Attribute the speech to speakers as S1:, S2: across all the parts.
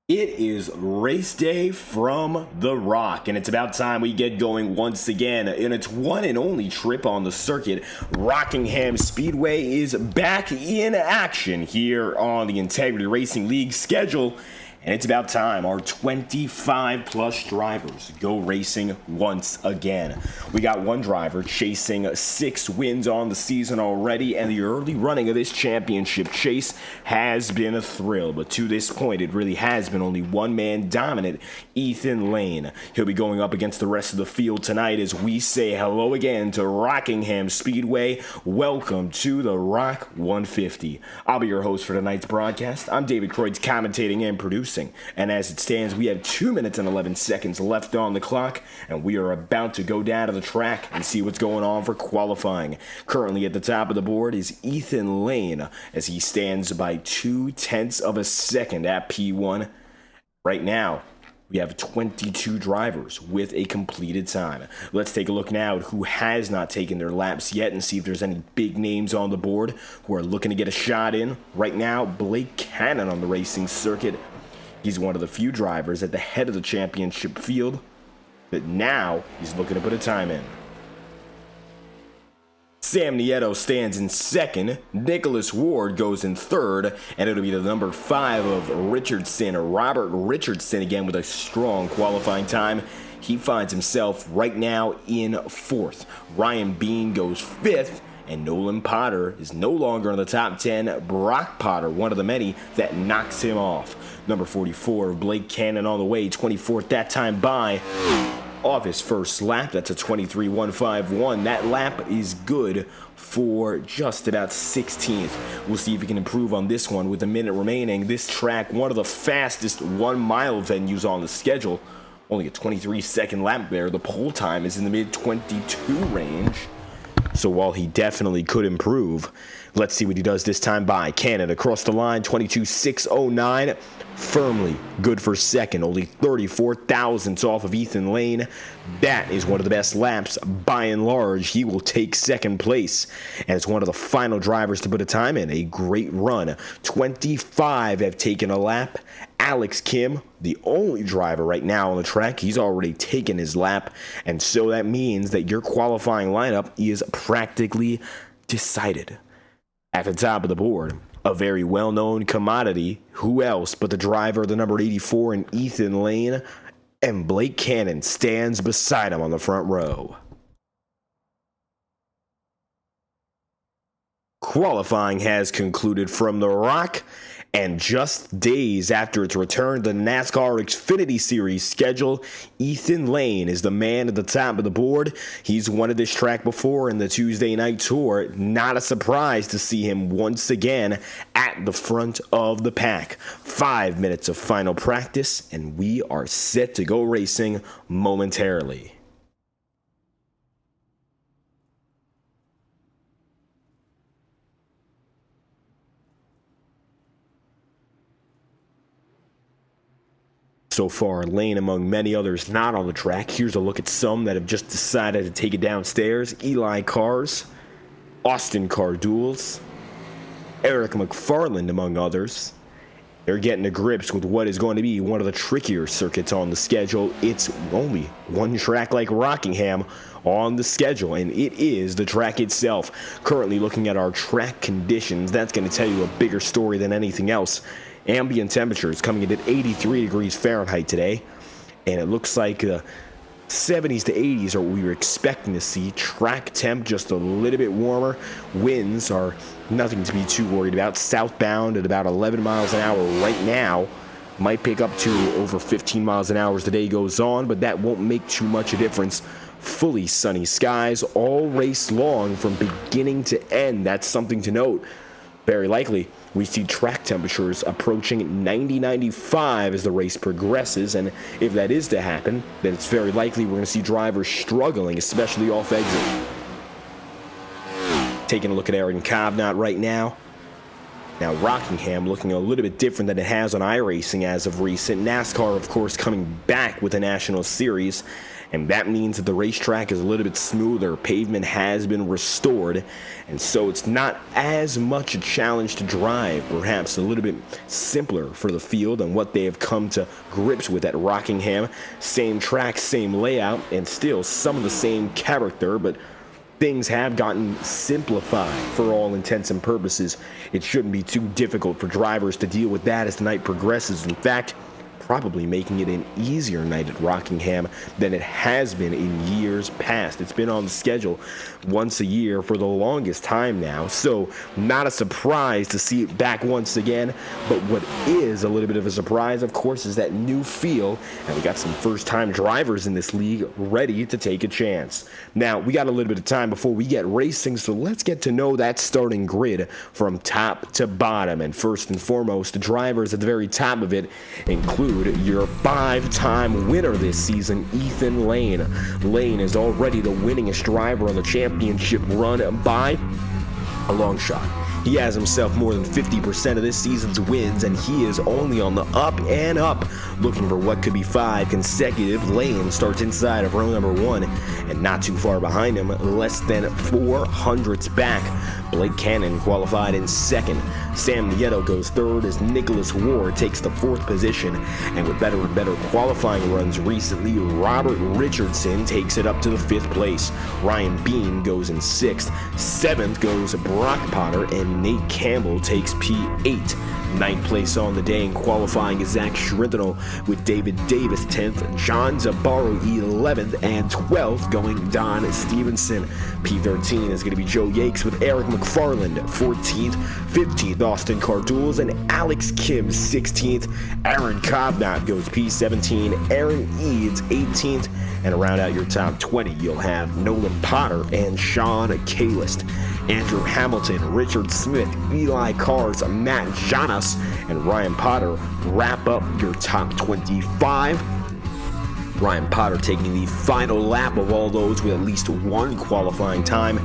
S1: It is race day from The Rock, and it's about time we get going once again in its one and only trip on the circuit. Rockingham Speedway is back in action here on the Integrity Racing League schedule, and it's about time our 25 plus drivers go racing once again. We got one driver chasing 6 wins on the season already, and the early running of this championship chase has been a thrill, but to this point it really has been only one man dominant, Ethan Lane. He'll be going up against the rest of the field tonight as we say hello again to Rockingham Speedway. Welcome to the Rock 150. I'll be your host for tonight's broadcast. I'm David Croyd's commentating and producing. And as it stands, we have 2 minutes and 11 seconds left on the clock, and we are about to go down to the track and see what's going on for qualifying. Currently at the top of the board is Ethan Lane as he stands by 0.2 of a second at P1. Right now, we have 22 drivers with a completed time. Let's take a look now at who has not taken their laps yet and see if there's any big names on the board who are looking to get a shot in. Right now, Blake Cannon on the racing circuit. He's one of the few drivers at the head of the championship field, but now he's looking to put a time in. Sam Nieto stands in second, Nicholas Ward goes in third, and it'll be the number 5 of Richardson, Robert Richardson, again with a strong qualifying time. He finds himself right now in 4th. Ryan Bean goes 5th, and Nolan Potter is no longer in the top 10. Brock Potter, one of the many that knocks him off. Number 44, Blake Cannon on the way, 24th that time by. Off his first lap, that's a 23.151. That lap is good for just about 16th. We'll see if he can improve on this one with a minute remaining. This track, one of the fastest 1 mile venues on the schedule. Only a 23-second lap there. The pole time is in the mid-22 range. So while he definitely could improve, let's see what he does this time by. Cannon across the line, 22.609. Firmly good for second, only 34 thousandths off of Ethan Lane. That is one of the best laps by and large. He will take second place, and it's one of the final drivers to put a time in. A great run. 25 have taken a lap. Alex Kim, the only driver right now on the track, he's already taken his lap, and so that means that your qualifying lineup is practically decided. At the top of the board, a very well-known commodity. Who else but the driver, the number 84 in Ethan Lane, and Blake Cannon stands beside him on the front row. Qualifying has concluded from The Rock, and just days after its return to the NASCAR Xfinity Series schedule, Ethan Lane is the man at the top of the board. He's won at this track before in the Tuesday Night Tour. Not a surprise to see him once again at the front of the pack. 5 minutes of final practice, and we are set to go racing momentarily. So far, Lane among many others not on the track. Here's a look at some that have just decided to take it downstairs. Eli Cars, Austin Carduels, Eric McFarland among others. They're getting to grips with what is going to be one of the trickier circuits on the schedule. It's only one track like Rockingham on the schedule, and it is the track itself. Currently looking at our track conditions, that's going to tell you a bigger story than anything else. Ambient temperature is coming in at 83 degrees Fahrenheit today, and it looks like the 70s to 80s are what we were expecting to see. Track temp just a little bit warmer. Winds are nothing to be too worried about. Southbound at about 11 miles an hour right now. Might pick up to over 15 miles an hour as the day goes on, but that won't make too much a difference. Fully sunny skies all race long from beginning to end. That's something to note. Very likely, we see track temperatures approaching 90-95 as the race progresses, and if that is to happen, then it's very likely we're going to see drivers struggling, especially off exit. Taking a look at Aaron Kovnat right now. Now, Rockingham looking a little bit different than it has on iRacing as of recent. NASCAR, of course, coming back with a national series, and that means that the racetrack is a little bit smoother. Pavement has been restored, and so it's not as much a challenge to drive, perhaps a little bit simpler for the field and what they have come to grips with at Rockingham. Same track, same layout, and still some of the same character, but things have gotten simplified for all intents and purposes. It shouldn't be too difficult for drivers to deal with that as the night progresses. In fact, probably making it an easier night at Rockingham than it has been in years past. It's been on the schedule once a year for the longest time now, so not a surprise to see it back once again. But what is a little bit of a surprise, of course, is that new feel, and we got some first-time drivers in this league ready to take a chance. Now, we got a little bit of time before we get racing, so let's get to know that starting grid from top to bottom. And first and foremost, the drivers at the very top of it include your 5-time winner this season, Ethan Lane. Lane is already the winningest driver on the championship run by a long shot. He has himself more than 50% of this season's wins, and he is only on the up and up, looking for what could be 5 consecutive. Lane starts inside of row number 1, and not too far behind him, less than 400ths back, Blake Cannon qualified in 2nd. Sam Nieto goes 3rd as Nicholas Ward takes the 4th position, and with better and better qualifying runs recently, Robert Richardson takes it up to the 5th place. Ryan Bean goes in 6th. 7th goes Brock Potter, and Nate Campbell takes P8. 9th place on the day in qualifying is Zach Schrintenel, with David Davis 10th, John Zabaro 11th, and 12th going Don Stevenson. P13 is going to be Joe Yakes with Eric McFarland 14th, 15th Austin Cardules, and Alex Kim 16th. Aaron Cobnott goes P17, Aaron Eads 18th, and to round out your top 20, you'll have Nolan Potter and Sean Kalist. Andrew Hamilton, Richard Smith, Eli Cars, Matt Janas, and Ryan Potter wrap up your top 25. Ryan Potter taking the final lap of all those with at least one qualifying time,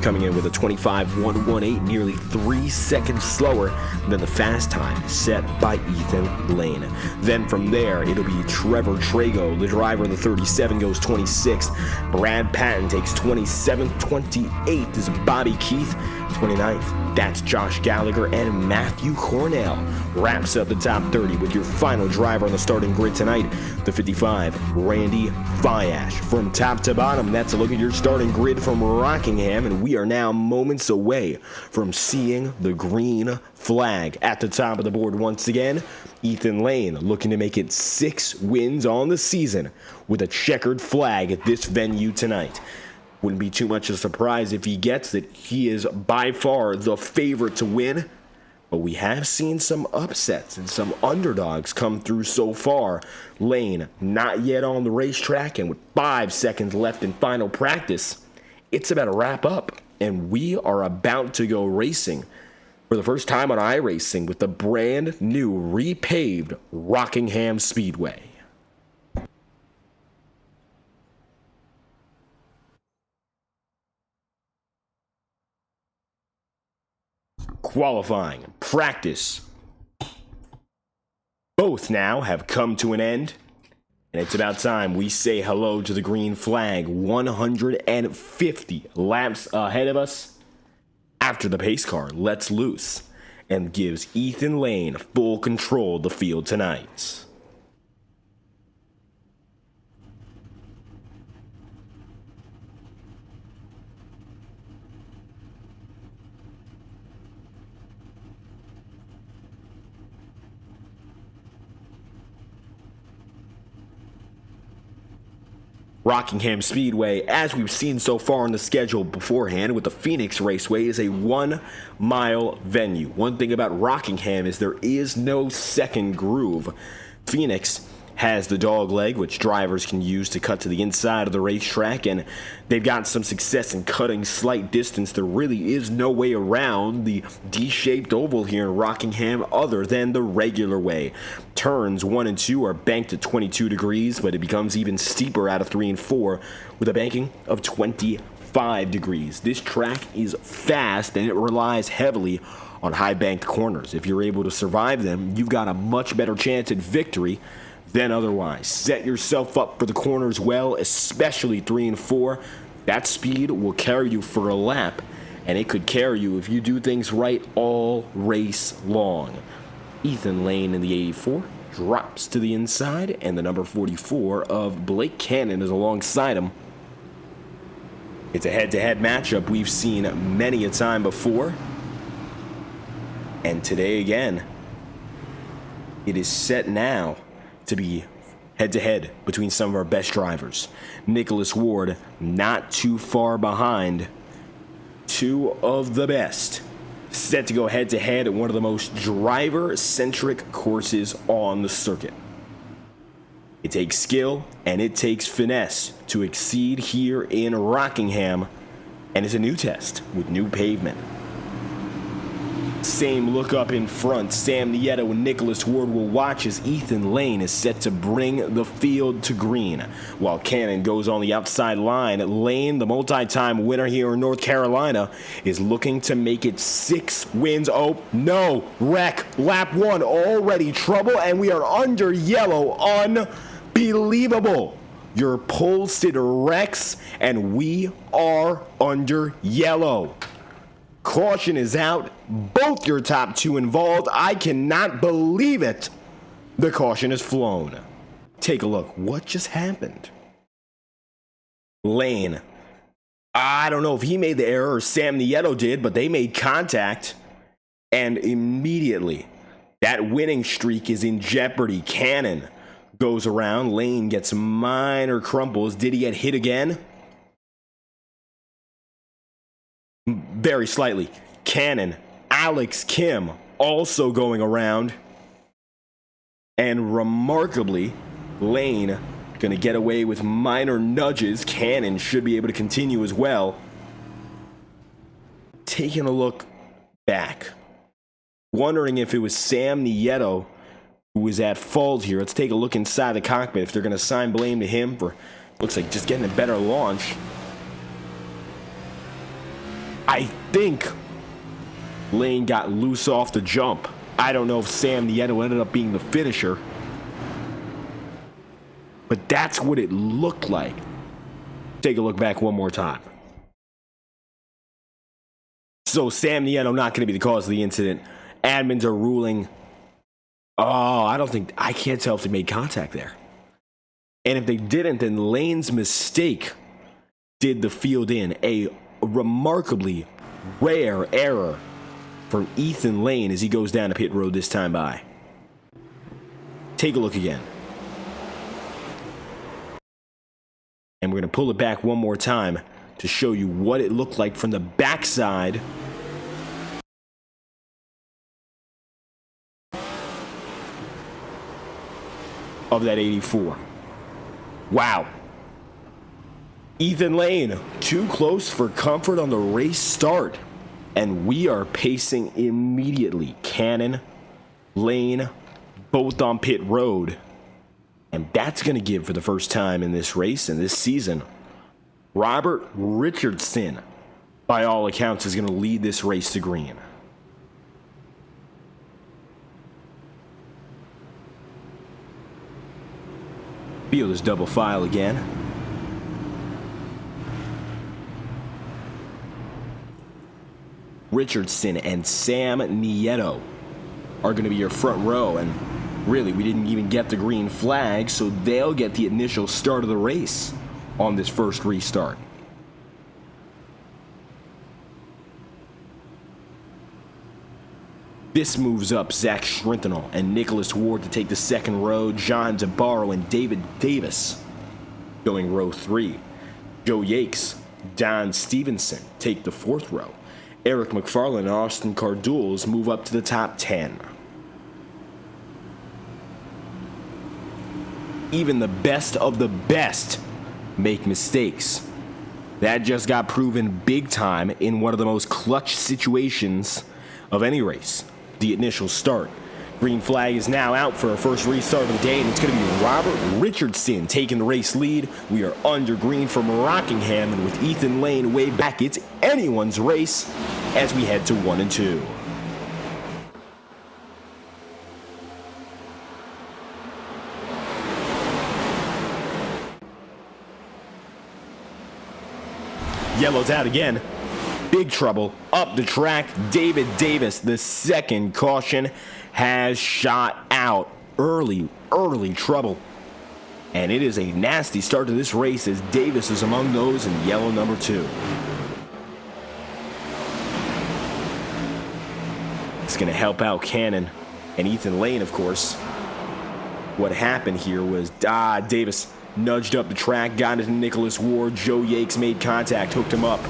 S1: coming in with a 25.118, nearly 3 seconds slower than the fast time set by Ethan Lane. Then from there, it'll be Trevor Trago, the driver of the 37, goes 26th. Brad Patton takes 27th. 28th is Bobby Keith. 29th, that's Josh Gallagher, and Matthew Cornell wraps up the top 30 with your final driver on the starting grid tonight, the 55, Randy Fiash. From top to bottom, that's a look at your starting grid from Rockingham, and we are now moments away from seeing the green flag at the top of the board once again. Ethan Lane looking to make it 6 wins on the season with a checkered flag at this venue tonight. Wouldn't be too much of a surprise if he gets it. He is by far the favorite to win, but we have seen some upsets and some underdogs come through so far. Lane not yet on the racetrack, and with 5 seconds left in final practice, it's about to wrap up, and we are about to go racing for the first time on iRacing with the brand new repaved Rockingham Speedway. Qualifying, practice, both now have come to an end, and it's about time we say hello to the green flag. 150 laps ahead of us after the pace car lets loose and gives Ethan Lane full control of the field tonight. Rockingham Speedway, as we've seen so far on the schedule beforehand with the Phoenix Raceway, is a 1-mile venue. One thing about Rockingham is there is no second groove. Phoenix has the dog leg, which drivers can use to cut to the inside of the racetrack, and they've got some success in cutting slight distance. There really is no way around the D-shaped oval here in Rockingham other than the regular way. Turns 1 and 2 are banked at 22 degrees, but it becomes even steeper out of 3 and 4 with a banking of 25 5 degrees. This track is fast and it relies heavily on high banked corners. If you're able to survive them, you've got a much better chance at victory than otherwise. Set yourself up for the corners well, especially 3 and 4. That speed will carry you for a lap, and it could carry you if you do things right all race long. Ethan Lane in the 84 drops to the inside, and the number 44 of Blake Cannon is alongside him. It's a head-to-head matchup we've seen many a time before. And today again, it is set now to be head-to-head between some of our best drivers. Nicholas Ward not too far behind. 2 of the best set to go head-to-head at one of the most driver-centric courses on the circuit. It takes skill and it takes finesse to exceed here in Rockingham, and it's a new test with new pavement. Same look up in front. Sam Nieto and Nicholas Ward will watch as Ethan Lane is set to bring the field to green. While Cannon goes on the outside line, Lane, the multi-time winner here in North Carolina, is looking to make it 6 wins. Oh, no. Wreck. Lap 1. Already trouble, and we are under yellow. Unbelievable. Your pole sit wrecks, and we are under yellow. Caution is out. Both your top 2 involved. I cannot believe it. The caution is flown. Take a look. What just happened? Lane. I don't know if he made the error or Sam Nieto did, but they made contact. And immediately, that winning streak is in jeopardy. Cannon goes around. Lane gets minor crumples. Did he get hit again? Very slightly. Cannon, Alex Kim also going around. And remarkably, Lane going to get away with minor nudges. Cannon should be able to continue as well. Taking a look back, wondering if it was Sam Nieto who was at fault here. Let's take a look inside the cockpit if they're going to assign blame to him for, looks like, just getting a better launch. I think Lane got loose off the jump. I don't know if Sam Nieto ended up being the finisher, but that's what it looked like. Take a look back one more time. So Sam Nieto not going to be the cause of the incident. Admins are ruling, I can't tell if they made contact there. And if they didn't, then Lane's mistake did the field in. A remarkably rare error from Ethan Lane as he goes down to pit road this time by. Take a look again. And we're going to pull it back one more time to show you what it looked like from the backside of that 84. Wow. Ethan Lane, too close for comfort on the race start. And we are pacing immediately. Cannon, Lane, both on pit road. And that's going to give, for the first time in this race and this season, Robert Richardson, by all accounts, is going to lead this race to green. Field is double file again. Richardson and Sam Nieto are going to be your front row, and really, we didn't even get the green flag, so they'll get the initial start of the race on this first restart. This moves up Zach Schrintenel and Nicholas Ward to take the second row. John DeBarro and David Davis going row 3. Joe Yakes, Don Stevenson take the fourth row. Eric McFarland and Austin Cardules move up to the top 10. Even the best of the best make mistakes. That just got proven big time in one of the most clutch situations of any race, the initial start. Green flag is now out for our first restart of the day, and it's going to be Robert Richardson taking the race lead. We are under green from Rockingham, and with Ethan Lane way back, it's anyone's race as we head to 1 and 2. Yellow's out again. Big trouble up the track. David Davis, the second caution, has shot out. Early trouble. And it is a nasty start to this race as Davis is among those in yellow number 2. It's going to help out Cannon and Ethan Lane, of course. What happened here was Davis nudged up the track, got into Nicholas Ward. Joe Yakes made contact, hooked him up.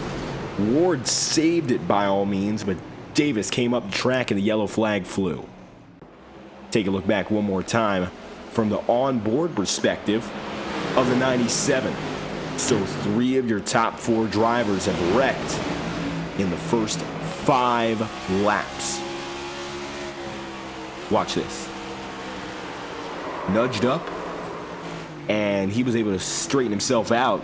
S1: Ward saved it by all means, but Davis came up the track and the yellow flag flew. Take a look back one more time from the onboard perspective of the 97. So 3 of your top 4 drivers have wrecked in the first 5 laps. Watch this. Nudged up, and he was able to straighten himself out.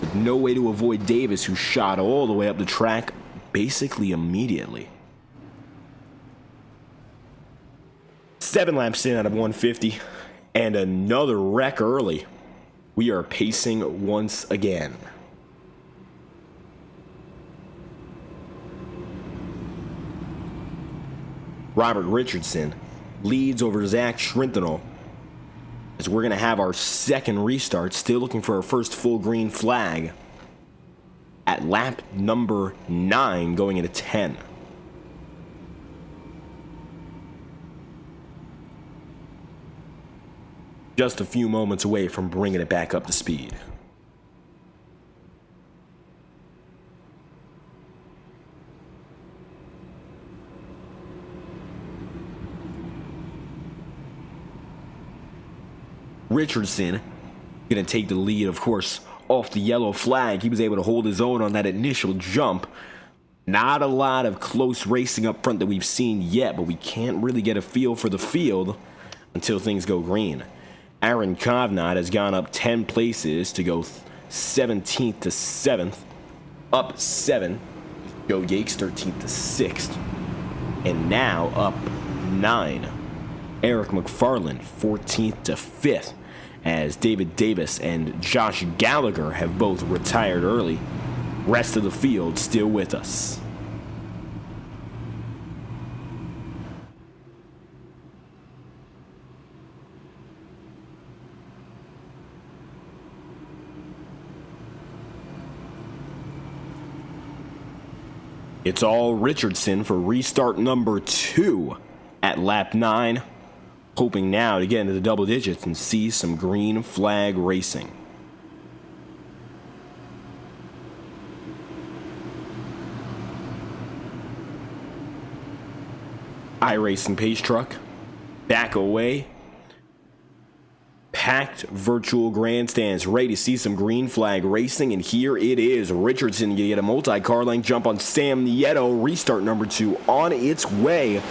S1: With no way to avoid Davis, who shot all the way up the track basically immediately. 7 laps in out of 150, and another wreck early. We are pacing once again. Robert Richardson leads over Zach Schrintenel as we're going to have our second restart, still looking for our first full green flag at lap number 9 going into 10. Just a few moments away from bringing it back up to speed. Richardson going to take the lead, of course, off the yellow flag. He was able to hold his own on that initial jump. Not a lot of close racing up front that we've seen yet, but we can't really get a feel for the field until things go green. Aaron Kovnat has gone up 10 places to go 17th to 7th. Up 7. Joe Yakes 13th to 6th. And now up 9. Eric McFarland 14th to 5th. As David Davis and Josh Gallagher have both retired early. Rest of the field still with us. It's all Richardson for restart number 2 at lap 9. Hoping now to get into the double digits and see some green flag racing. iRacing pace truck back away. Packed virtual grandstands, ready to see some green flag racing, and here it is. Richardson gonna get a multi-car length jump on Sam Nieto. Restart number 2 on its way,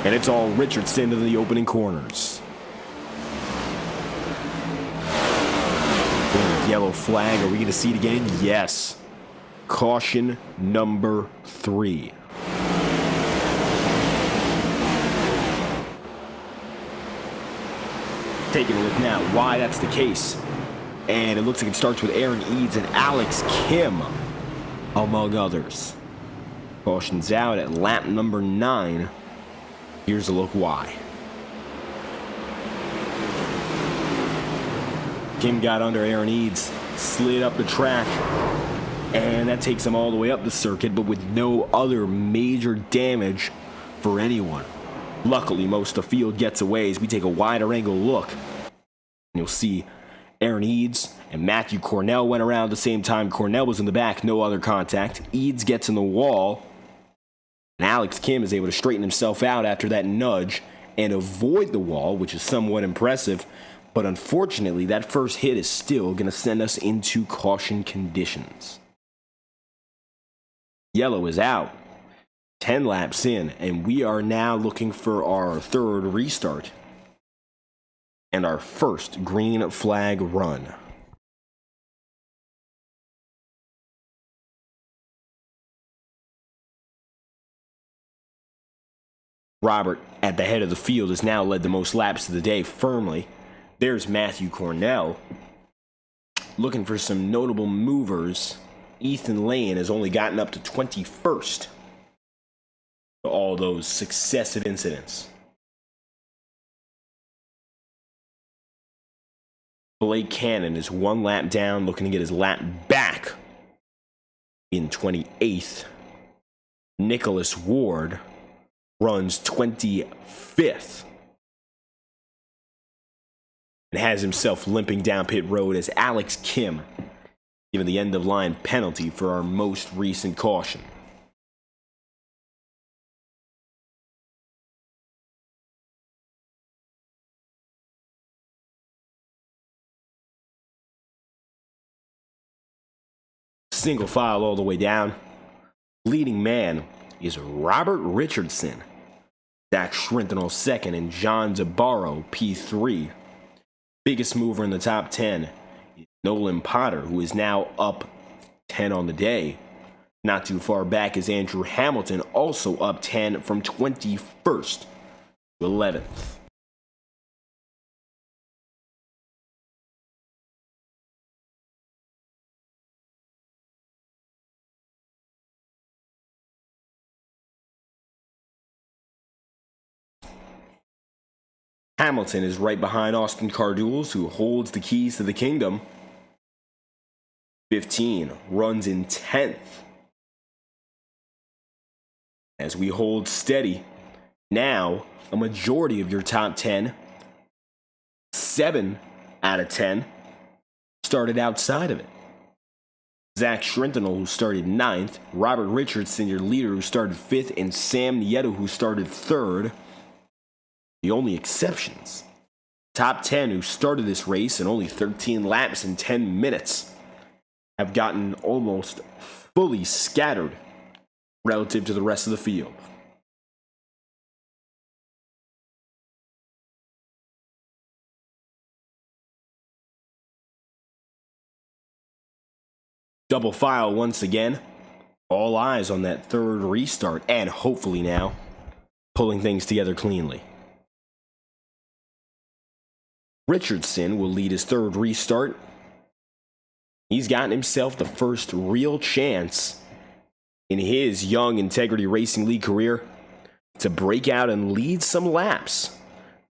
S1: and it's all Richardson to the opening corners. Yellow flag, are we gonna see it again? Yes. Caution number 3. Taking a look now why that's the case. And it looks like it starts with Aaron Eads and Alex Kim, among others. Caution's out at lap number 9. Here's a look why. Kim got under Aaron Eads, slid up the track, and that takes him all the way up the circuit, but with no other major damage for anyone. Luckily, most of the field gets away as we take a wider angle look. You'll see Aaron Eads and Matthew Cornell went around at the same time. Cornell was in the back, no other contact. Eads gets in the wall, and Alex Kim is able to straighten himself out after that nudge and avoid the wall, which is somewhat impressive. But unfortunately, that first hit is still going to send us into caution conditions. Yellow is out. 10 laps in, and we are now looking for our third restart and our first green flag run. Robert, at the head of the field, has now led the most laps of the day firmly. There's Matthew Cornell. Looking for some notable movers, Ethan Lane has only gotten up to 21st for all those successive incidents. Blake Cannon is one lap down, looking to get his lap back in 28th. Nicholas Ward runs 25th and has himself limping down pit road as Alex Kim given the end of line penalty for our most recent caution. Single file all the way down. Leading man is Robert Richardson. Zach Schrintenel second and John Zabarro P3. Biggest mover in the top 10 is Nolan Potter, who is now up 10 on the day. Not too far back is Andrew Hamilton, also up 10 from 21st to 11th. Hamilton is right behind Austin Cardules, who holds the keys to the kingdom. 15 runs in 10th. As we hold steady, now a majority of your top 10, 7 out of 10, started outside of it. Zach Schrintenel, who started 9th, Robert Richardson, your leader, who started 5th, and Sam Nieto, who started 3rd. The only exceptions, top 10 who started this race in only 13 laps in 10 minutes, have gotten almost fully scattered relative to the rest of the field. Double file once again. All eyes on that third restart, and hopefully now pulling things together cleanly. Richardson will lead his third restart. He's gotten himself the first real chance in his young Integrity Racing League career to break out and lead some laps.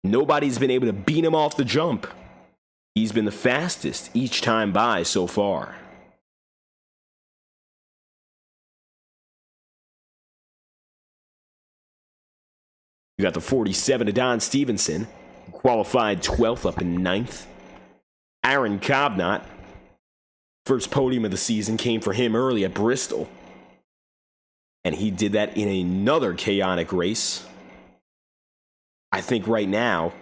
S1: Nobody's been able to beat him off the jump. He's been the fastest each time by so far. You got the 47 to Don Stevenson, qualified 12th, up in 9th. Aaron Cobnott, first podium of the season came for him early at Bristol. And he did that in another chaotic race. I think right now,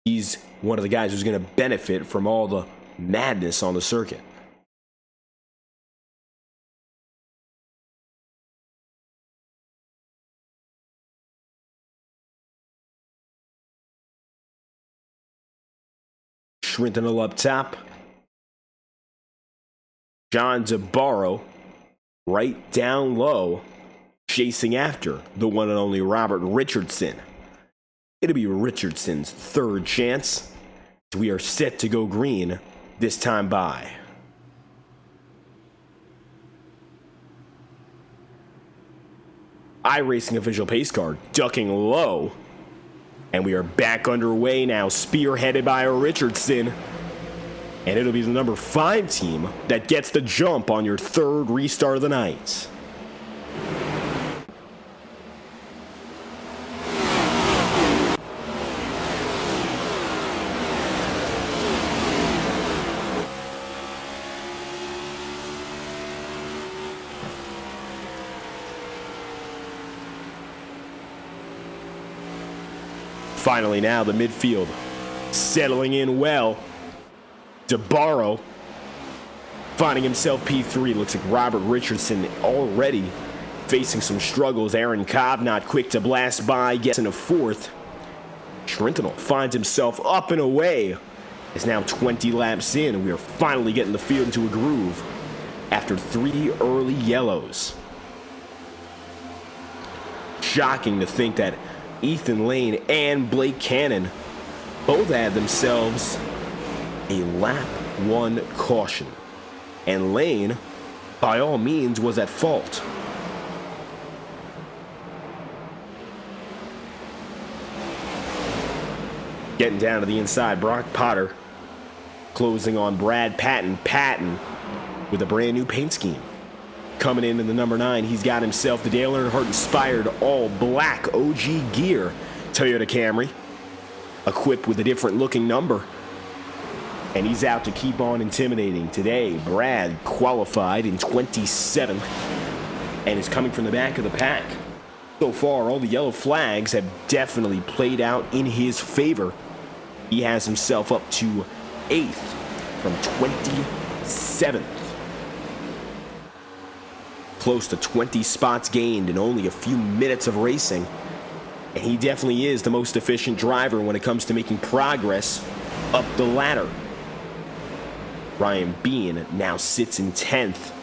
S1: he's one of the guys who's going to benefit from all the madness on the circuit. Schrintenel up top. John Zabarro right down low, chasing after the one and only Robert Richardson. It'll be Richardson's third chance. We are set to go green this time by. iRacing official pace car ducking low. And we are back underway now, spearheaded by Richardson. And it'll be the number 5 team that gets the jump on your third restart of the night. Finally now, the midfield settling in well. Zabarro finding himself P3. Looks like Robert Richardson already facing some struggles. Aaron Cobb not quick to blast by, gets in a fourth. Trentinel finds himself up and away. It's now 20 laps in, and we are finally getting the field into a groove after 3 early yellows. Shocking to think that Ethan Lane and Blake Cannon both had themselves a lap 1 caution. And Lane, by all means, was at fault. Getting down to the inside, Brock Potter closing on Brad Patton. Patton with a brand new paint scheme. Coming in the number 9, he's got himself the Dale Earnhardt-inspired all-black OG gear Toyota Camry, equipped with a different-looking number. And he's out to keep on intimidating. Today, Brad qualified in 27th and is coming from the back of the pack. So far, all the yellow flags have definitely played out in his favor. He has himself up to 8th from 27th. Close to 20 spots gained in only a few minutes of racing. And he definitely is the most efficient driver when it comes to making progress up the ladder. Ryan Bean now sits in 10th,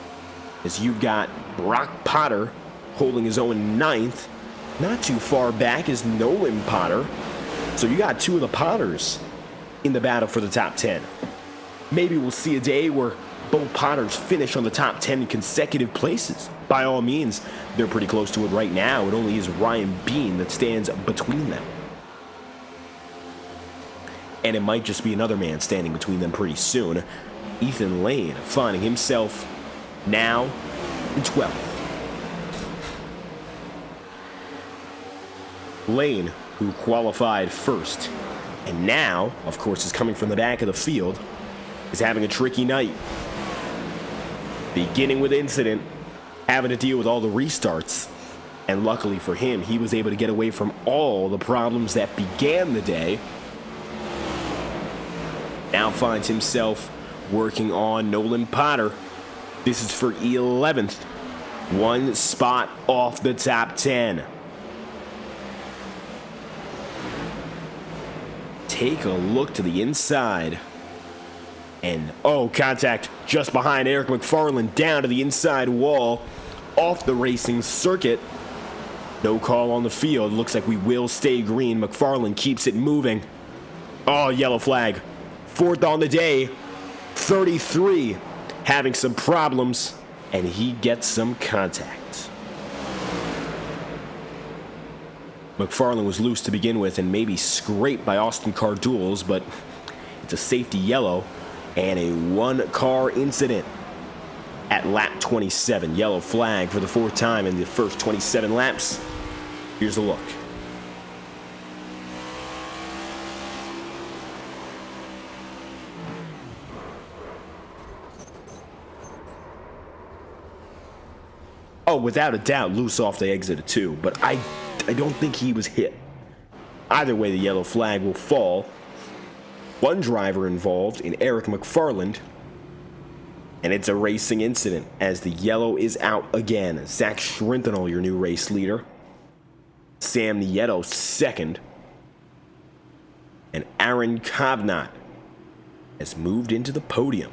S1: as you've got Brock Potter holding his own 9th. Not too far back is Nolan Potter. So you got 2 of the Potters in the battle for the top 10. Maybe we'll see a day where both Potters finish on the top 10 in consecutive places. By all means, they're pretty close to it right now. It only is Ryan Bean that stands between them. And it might just be another man standing between them pretty soon. Ethan Lane finding himself now in 12th. Lane, who qualified first, and now, of course, is coming from the back of the field, is having a tricky night. Beginning with incident, having to deal with all the restarts, and luckily for him, he was able to get away from all the problems that began the day. Now finds himself working on Nolan Potter. This is for 11th, 1 spot off the top 10. Take a look to the inside. And, oh, contact just behind Eric McFarland, down to the inside wall, off the racing circuit. No call on the field. Looks like we will stay green. McFarland keeps it moving. Oh, yellow flag. 4th on the day. 33 having some problems, and he gets some contact. McFarland was loose to begin with and maybe scraped by Austin Cardules, but it's a safety yellow and a 1-car incident at lap 27. Yellow flag for the 4th time in the first 27 laps. Here's a look. Oh, without a doubt, loose off the exit of 2, but I don't think he was hit. Either way, the yellow flag will fall. 1 driver involved in Eric McFarland, and it's a racing incident as the yellow is out again. Zach Schrintenel, your new race leader. Sam Nieto, 2nd. And Aaron Kovnat has moved into the podium.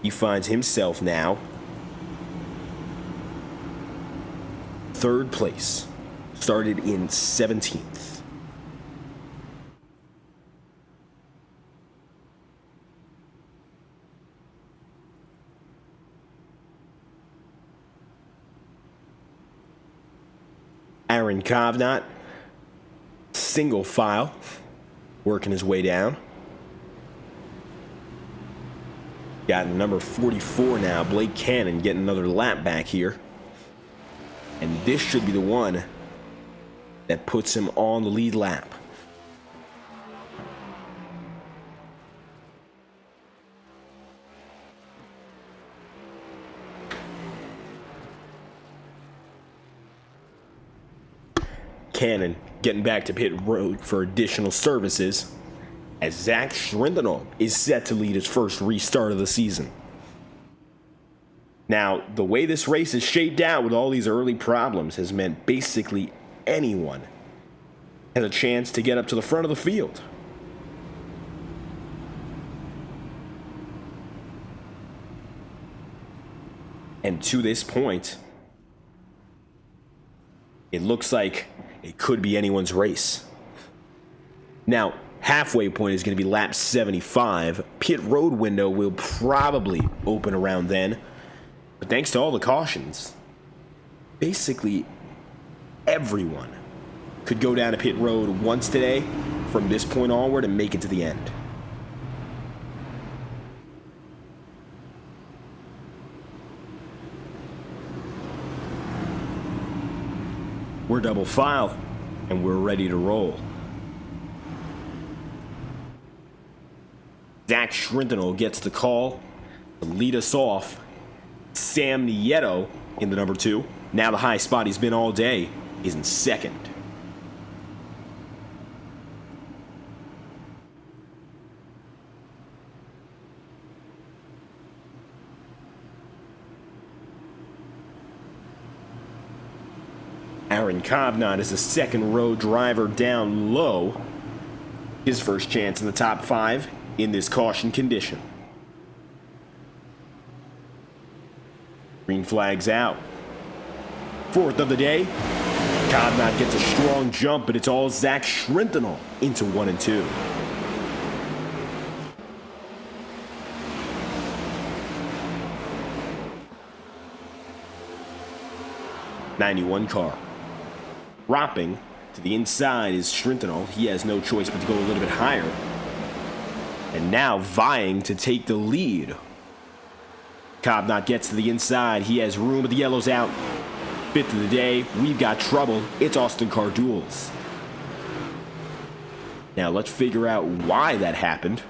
S1: He finds himself now 3rd place, started in 17th. Aaron Kovnat, single file, working his way down. Got number 44 now, Blake Cannon getting another lap back here. And this should be the one that puts him on the lead lap. Cannon getting back to pit road for additional services, as Zach Schrindenal is set to lead his first restart of the season. Now, the way this race is shaped out with all these early problems has meant basically anyone has a chance to get up to the front of the field. And to this point, it looks like it could be anyone's race. Now, halfway point is going to be lap 75. Pit road window will probably open around then. But thanks to all the cautions, basically everyone could go down to pit road once today from this point onward and make it to the end. We're double file, and we're ready to roll. Zach Schrintenel gets the call to lead us off. Sam Nieto in the number 2. Now the high spot he's been all day is in second. Aaron Kovnat is the second row driver down low. His first chance in the top 5 in this caution condition. Green flag's out. 4th of the day. Kovnat gets a strong jump, but it's all Zach Schrintenel into 1 and 2. '91 car. Dropping to the inside is Schrintenel. He has no choice but to go a little bit higher. And now vying to take the lead. Kovnat gets to the inside. He has room, but the yellow's out. 5th of the day. We've got trouble. It's Austin Cardules. Now let's figure out why that happened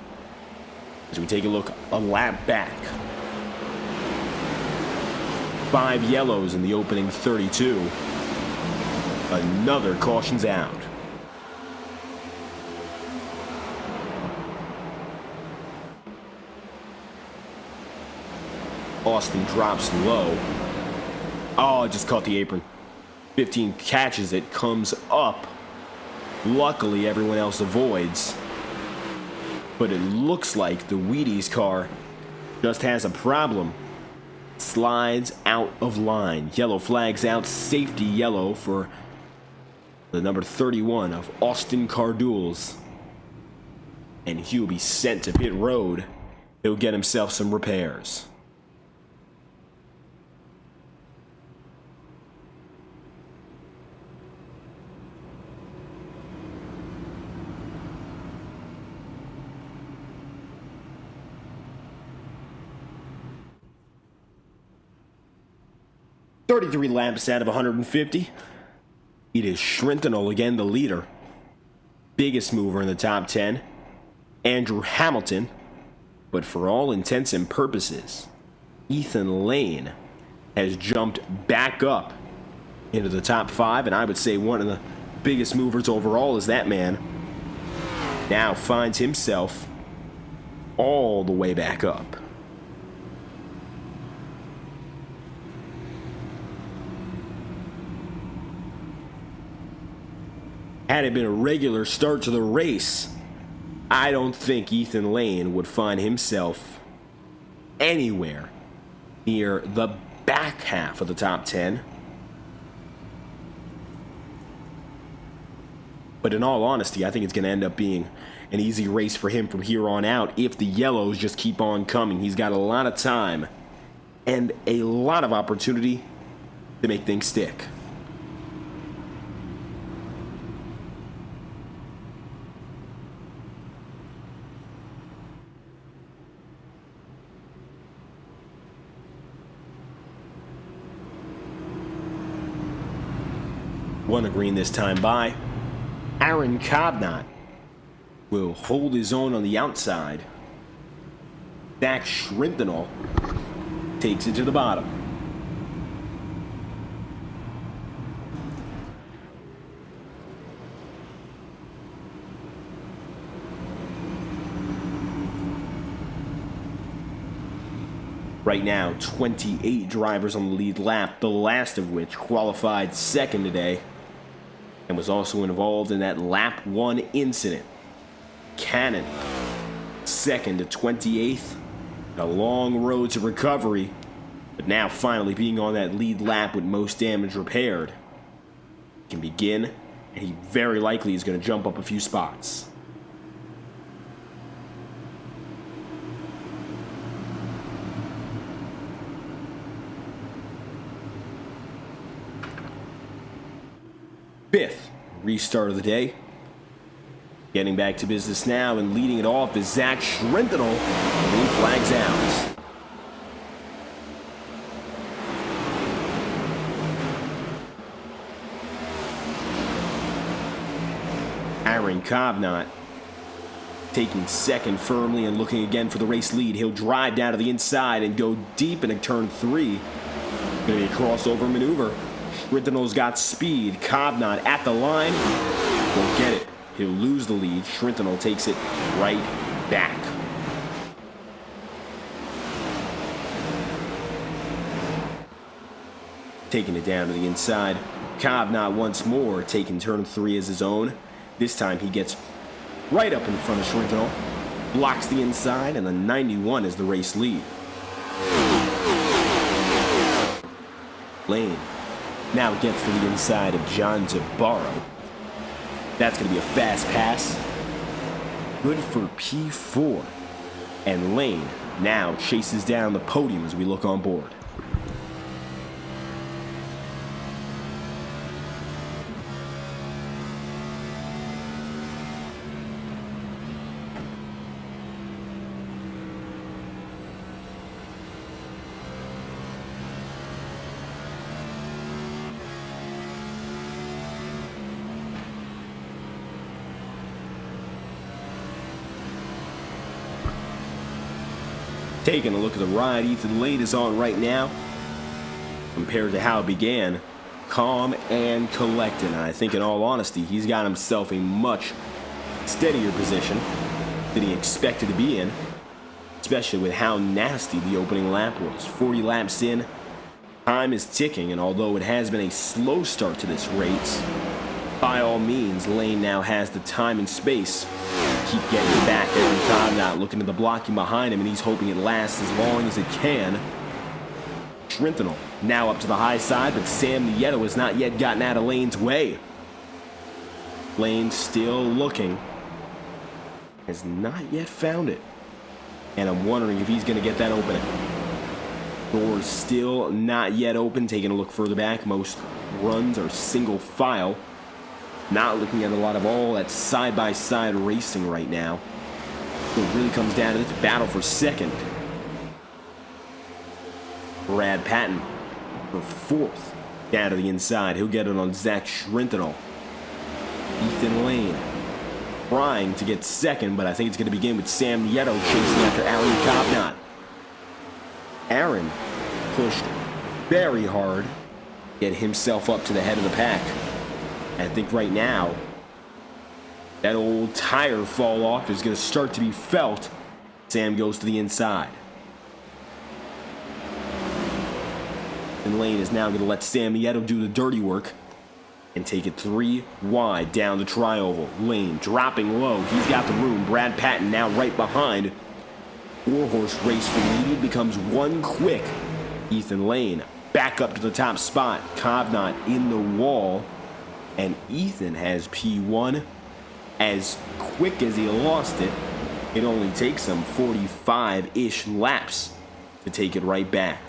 S1: as we take a look a lap back. 5 yellows in the opening 32. Another caution's out. Austin drops low. Oh, just caught the apron. 15 catches it, comes up. Luckily, everyone else avoids. But it looks like the Wheaties car just has a problem. Slides out of line. Yellow flags out. Safety yellow for the number 31 of Austin Cardules. And he'll be sent to pit road. He'll get himself some repairs. .33 laps out of 150. It is Schrintenel again, the leader. Biggest mover in the top 10. Andrew Hamilton. But for all intents and purposes, Ethan Lane has jumped back up into the top 5. And I would say one of the biggest movers overall is that man. Now finds himself all the way back up. Had it been a regular start to the race, I don't think Ethan Lane would find himself anywhere near the back half of the top 10. But in all honesty, I think it's going to end up being an easy race for him from here on out if the yellows just keep on coming. He's got a lot of time and a lot of opportunity to make things stick. One a green this time by. Aaron Kovnat will hold his own on the outside. Zach Schrintenel takes it to the bottom. Right now, 28 drivers on the lead lap, the last of which qualified second today and was also involved in that lap 1 incident. Cannon, second to 28th, a long road to recovery, but now finally being on that lead lap with most damage repaired. He can begin, and he very likely is going to jump up a few spots. Fifth restart of the day. Getting back to business now and leading it off is Zach Schrenthal. Green flags out. Aaron Kovnat taking second firmly and looking again for the race lead. He'll drive down to the inside and go deep into turn 3. Going to be a crossover maneuver. Schrental's got speed. Kovnat at the line. Won't get it. He'll lose the lead. Schrental takes it right back. Taking it down to the inside. Kovnat once more taking turn 3 as his own. This time he gets right up in front of Schrental. Blocks the inside, and the 91 is the race lead. Lane now gets to the inside of John Tabarro. That's going to be a fast pass. Good for P4. And Lane now chases down the podium as we look on board. Taking a look at the ride Ethan Lane is on right now, compared to how it began, calm and collected. And I think in all honesty, he's got himself a much steadier position than he expected to be in, especially with how nasty the opening lap was. 40 laps in, time is ticking, and although it has been a slow start to this race, by all means, Lane now has the time and space to keep getting it back every time, not looking at the blocking behind him, and he's hoping it lasts as long as it can. Schrental now up to the high side, but Sam Nieto has not yet gotten out of Lane's way. Lane still looking. Has not yet found it. And I'm wondering if he's going to get that opening. Door still not yet open. Taking a look further back, most runs are single file. Not looking at a lot of all that side-by-side racing right now. It really comes down to this battle for second. Brad Patton for fourth. Down to the inside. He'll get it on Zach Schrental. Ethan Lane trying to get second, but I think it's going to begin with Sam Nieto chasing after Aaron Kovnat. Aaron pushed very hard to get himself up to the head of the pack. I think right now, that old tire fall off is going to start to be felt. Sam goes to the inside. And Lane is now going to let Sam Nieto do the dirty work and take it 3 wide down the tri-oval. Lane dropping low. He's got the room. Brad Patton now right behind. 4-horse race for the lead becomes 1 quick. Ethan Lane back up to the top spot. Kovnat in the wall. And Ethan has P1. As quick as he lost it, it only takes him 45-ish laps to take it right back.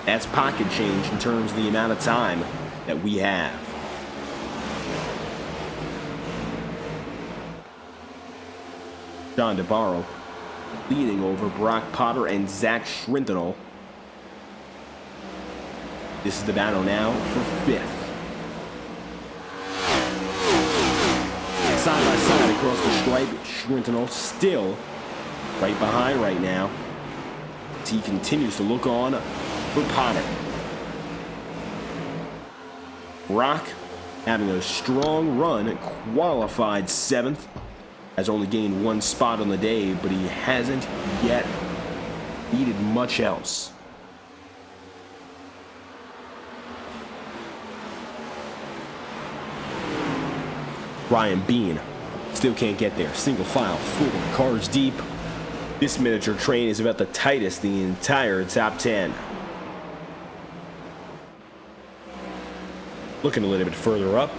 S1: That's pocket change in terms of the amount of time that we have. John DeBarro leading over Brock Potter and Zach Schrental. This is the battle now for 5th. Side by side across the stripe, Schrental still right behind right now as he continues to look on for Potter. Brock having a strong run, qualified 7th, has only gained 1 spot on the day, but he hasn't yet needed much else. Ryan Bean still can't get there. Single file, 4 cars deep. This miniature train is about the tightest in the entire top 10. Looking a little bit further up,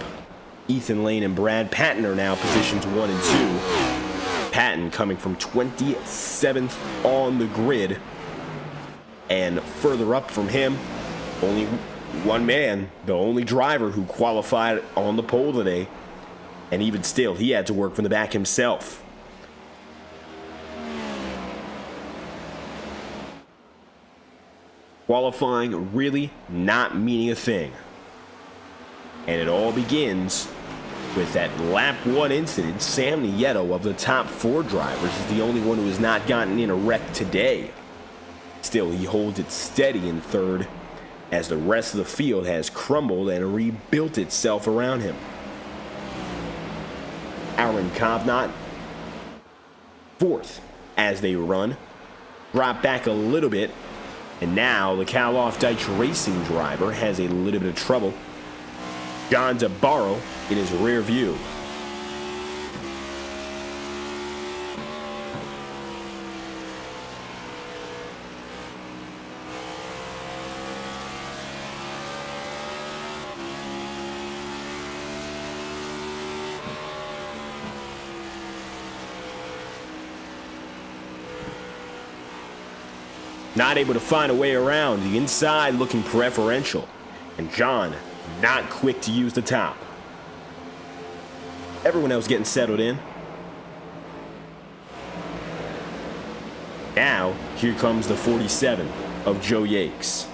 S1: Ethan Lane and Brad Patton are now positions 1 and 2. Patton coming from 27th on the grid. And further up from him, only one man, the only driver who qualified on the pole today. And even still, he had to work from the back himself. Qualifying really not meaning a thing. And it all begins with that lap 1 incident. Sam Nieto of the top 4 drivers is the only one who has not gotten in a wreck today. Still, he holds it steady in 3rd as the rest of the field has crumbled and rebuilt itself around him. Aaron Kovnat, 4th as they run. Drop back a little bit, and now the Cal Off Deitch Racing driver has a little bit of trouble. John DeBarro in his rear view. Not able to find a way around. The inside looking preferential. And John not quick to use the top. Everyone else getting settled in. Now, here comes the 47 of Joe Yakes.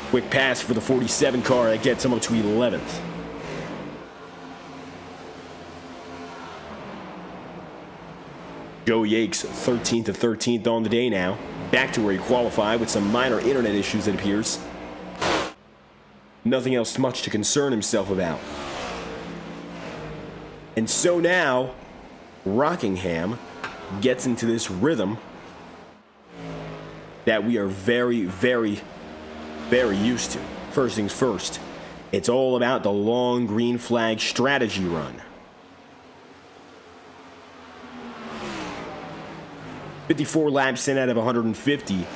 S1: Quick pass for the 47 car that gets him up to 11th. Joe Yakes, 13th to 13th on the day now. Back to where he qualified with some minor internet issues, it appears. Nothing else much to concern himself about. And so now, Rockingham gets into this rhythm that we are very, very, very used to. First things first, it's all about the long green flag strategy run. 54 laps in out of 150.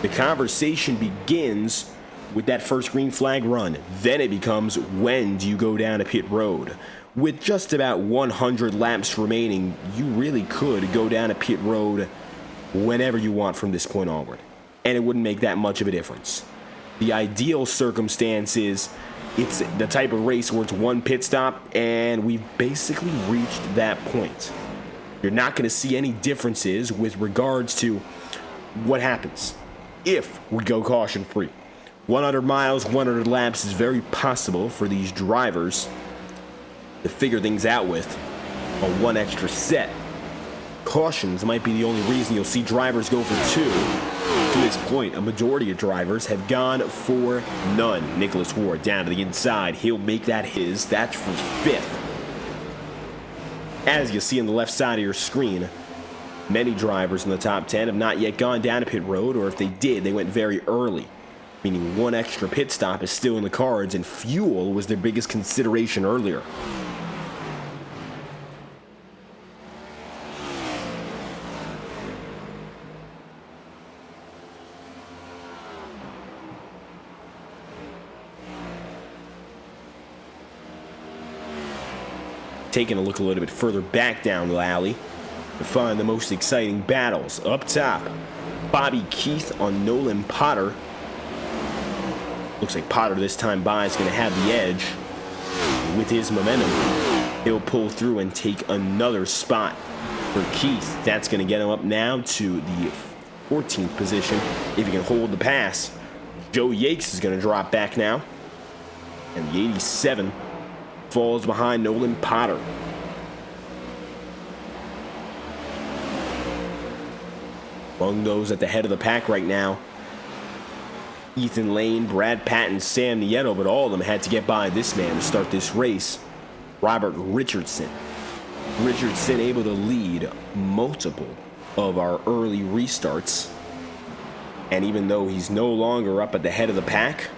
S1: The conversation begins with that first green flag run. Then it becomes, when do you go down a pit road? With just about 100 laps remaining, you really could go down a pit road whenever you want from this point onward. And it wouldn't make that much of a difference. The ideal circumstance is it's the type of race where it's one pit stop, and we've basically reached that point. You're not going to see any differences with regards to what happens if we go caution-free. 100 miles, 100 laps is very possible for these drivers to figure things out with on one extra set. Cautions might be the only reason you'll see drivers go for 2. To this point, a majority of drivers have gone for none. Nicholas Ward down to the inside. He'll make that his. That's for 5th. As you see on the left side of your screen, many drivers in the top 10 have not yet gone down a pit road, or if they did, they went very early, meaning one extra pit stop is still in the cards, and fuel was their biggest consideration earlier. Taking a look a little bit further back down the alley to find the most exciting battles. Up top, Bobby Keith on Nolan Potter. Looks like Potter this time by is going to have the edge. With his momentum, he'll pull through and take another spot for Keith. That's going to get him up now to the 14th position if he can hold the pass. Joe Yakes is going to drop back now, and the 87 falls behind Nolan Potter. Among those at the head of the pack right now, Ethan Lane, Brad Patton, Sam Nieto, but all of them had to get by this man to start this race, Robert Richardson. Richardson able to lead multiple of our early restarts. And even though he's no longer up at the head of the pack,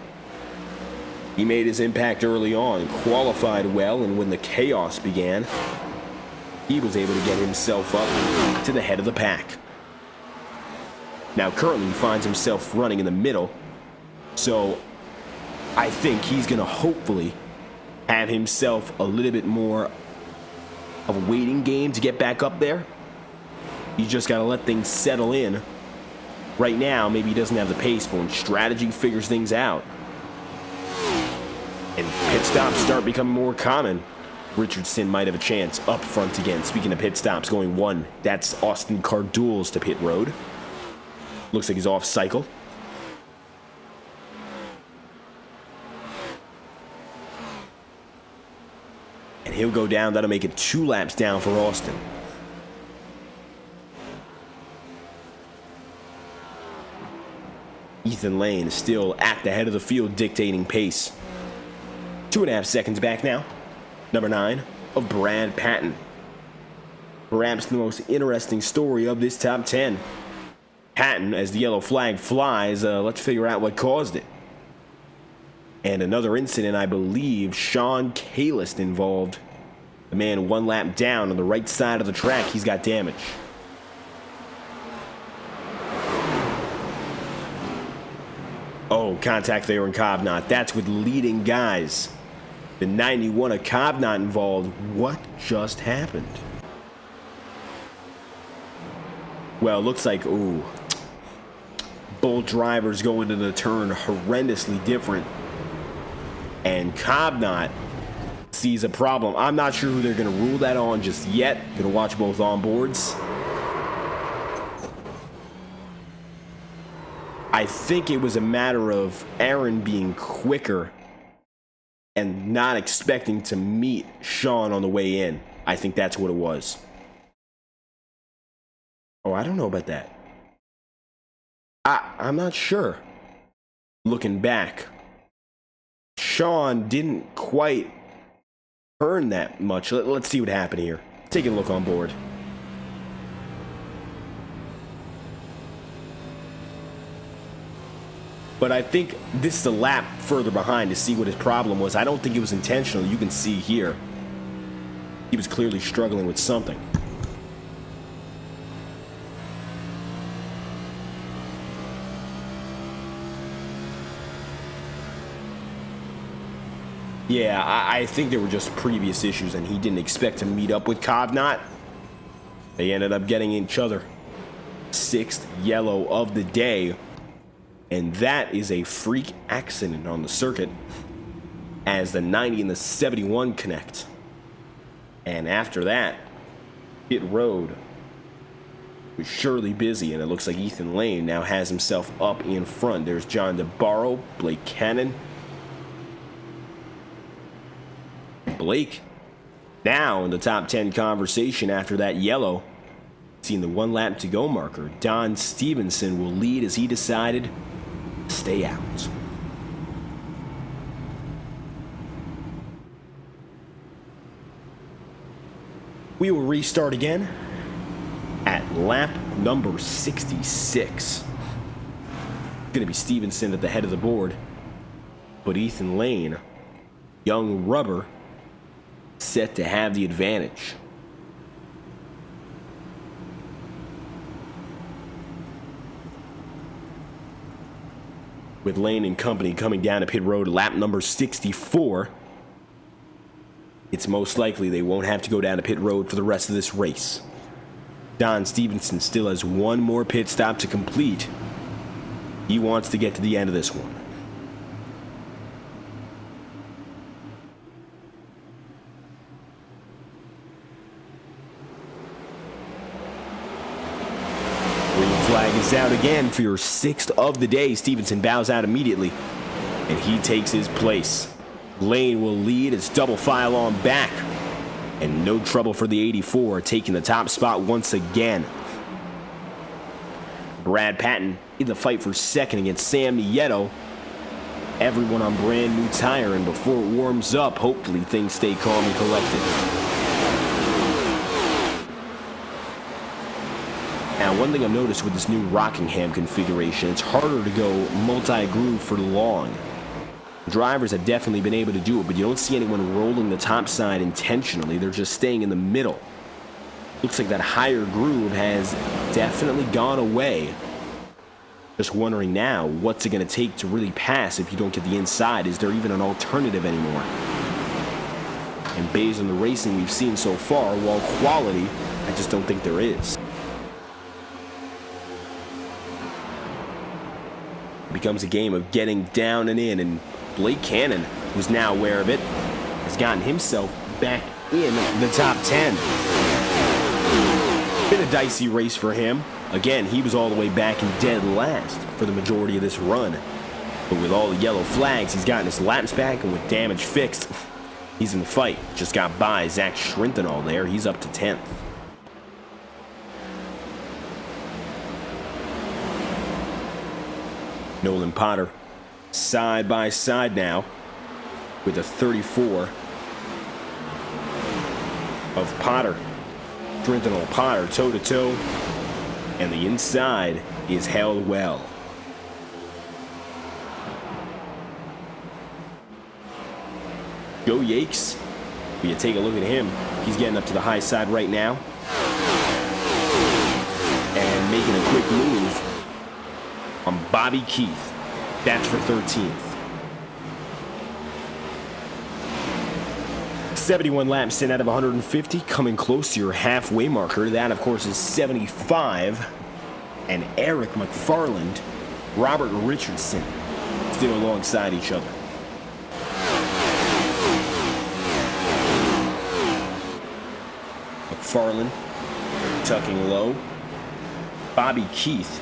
S1: he made his impact early on, qualified well, and when the chaos began, he was able to get himself up to the head of the pack. Now currently he finds himself running in the middle, so I think he's going to hopefully have himself a little bit more of a waiting game to get back up there. You just got to let things settle in. Right now, maybe he doesn't have the pace, but when strategy figures things out and pit stops start becoming more common, Richardson might have a chance up front again. Speaking of pit stops, going one, that's Austin Cardul's to pit road. Looks like he's off cycle. And he'll go down. That'll make it 2 laps down for Austin. Ethan Lane is still at the head of the field dictating pace. 2.5 seconds back now. Number 9 of Brad Patton. Perhaps the most interesting story of this top 10. Patton, as the yellow flag flies, let's figure out what caused it. And another incident, I believe, Sean Kalist involved. The man 1 lap down on the right side of the track. He's got damage. Oh, contact there in Kovnat. That's with leading guys. The 91 of Kovnat involved. What just happened? Well, looks like, ooh, both drivers go into the turn horrendously different. And Kovnat sees a problem. I'm not sure who they're going to rule that on just yet. Going to watch both onboards. I think it was a matter of Aaron being quicker and not expecting to meet Sean on the way in. I think that's what it was. Oh, I don't know about that. I'm not sure. Looking back, Sean didn't quite earn that much. Let's see what happened here. Take a look on board. But I think this is a lap further behind to see what his problem was. I don't think it was intentional. You can see here. He was clearly struggling with something. Yeah, I think there were just previous issues and he didn't expect to meet up with Kovnat. They ended up getting each other. 6th yellow of the day. And that is a freak accident on the circuit as the 90 and the 71 connect. And after that, pit road was surely busy, and it looks like Ethan Lane now has himself up in front. There's John DeBarro, Blake Cannon. Blake now in the top 10 conversation after that yellow. Seeing the 1 lap to go marker. Don Stevenson will lead as he decided to stay out. We will restart again at lap number 66. Going to be Stevenson at the head of the board, but Ethan Lane, young rubber, set to have the advantage. With Lane and company coming down to pit road lap number 64, it's most likely they won't have to go down to pit road for the rest of this race. Don Stevenson still has one more pit stop to complete. He wants to get to the end of this one. Flag is out again for your 6th of the day. Stevenson bows out immediately, and he takes his place. Lane will lead as double file on back, and no trouble for the 84, taking the top spot once again. Brad Patton in the fight for second against Sam Nieto. Everyone on brand new tire, and before it warms up, hopefully things stay calm and collected. Now, one thing I've noticed with this new Rockingham configuration, it's harder to go multi-groove for long. Drivers have definitely been able to do it, but you don't see anyone rolling the top side intentionally. They're just staying in the middle. Looks like that higher groove has definitely gone away. Just wondering now, what's it going to take to really pass if you don't get the inside? Is there even an alternative anymore? And based on the racing we've seen so far, while quality, I just don't think there is. It becomes a game of getting down and in, and Blake Cannon, who's now aware of it, has gotten himself back in the top 10. Been a dicey race for him. Again, he was all the way back in dead last for the majority of this run. But with all the yellow flags, he's gotten his laps back, and with damage fixed, he's in the fight. Just got by Zach Schrintenall there. He's up to 10th. Nolan Potter side by side now with a 34 of Potter. Schrintenall Potter toe to toe. And the inside is held well. Joe Yakes, when you take a look at him, he's getting up to the high side right now. And making a quick move on Bobby Keith. That's for 13th. 71 laps in out of 150, coming close to your halfway marker. That, of course, is 75. And Eric McFarland, Robert Richardson, still alongside each other. McFarland tucking low. Bobby Keith,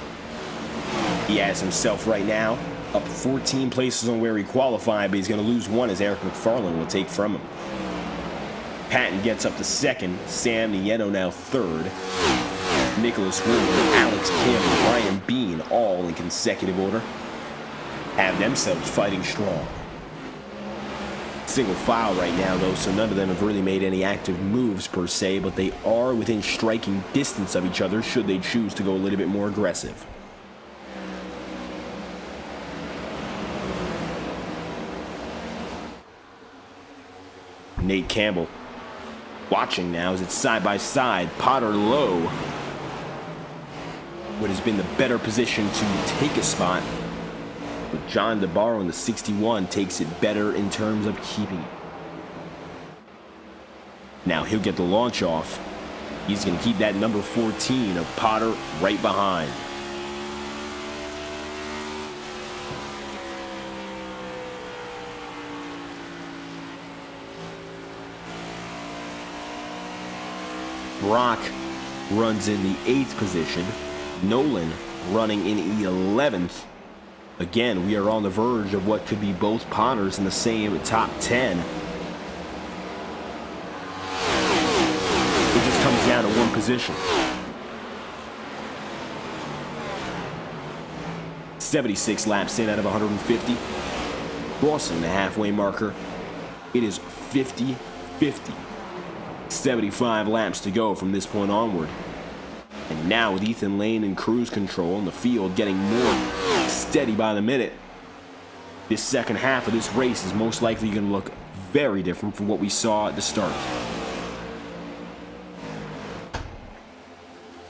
S1: he has himself right now up 14 places on where he qualified, but he's going to lose one as Eric McFarland will take from him. Patton gets up to second. Sam Nieto now third. Nicholas Ward, Alex Campbell, Ryan Bean, all in consecutive order, have themselves fighting strong. Single file right now, though, so none of them have really made any active moves per se, but they are within striking distance of each other should they choose to go a little bit more aggressive. Nate Campbell watching now as it's side by side. Potter low. What has been the better position to take a spot. But John DeBarro in the 61 takes it better in terms of keeping it. Now he'll get the launch off. He's going to keep that number 14 of Potter right behind. Brock runs in the 8th position. Nolan running in 11th. Again, we are on the verge of what could be both Potters in the same top 10. It just comes down to one position. 76 laps in out of 150. Crossing the halfway marker. It is 50-50. 75 laps to go from this point onward. And now with Ethan Lane in cruise control and the field getting more steady by the minute, this second half of this race is most likely going to look very different from what we saw at the start.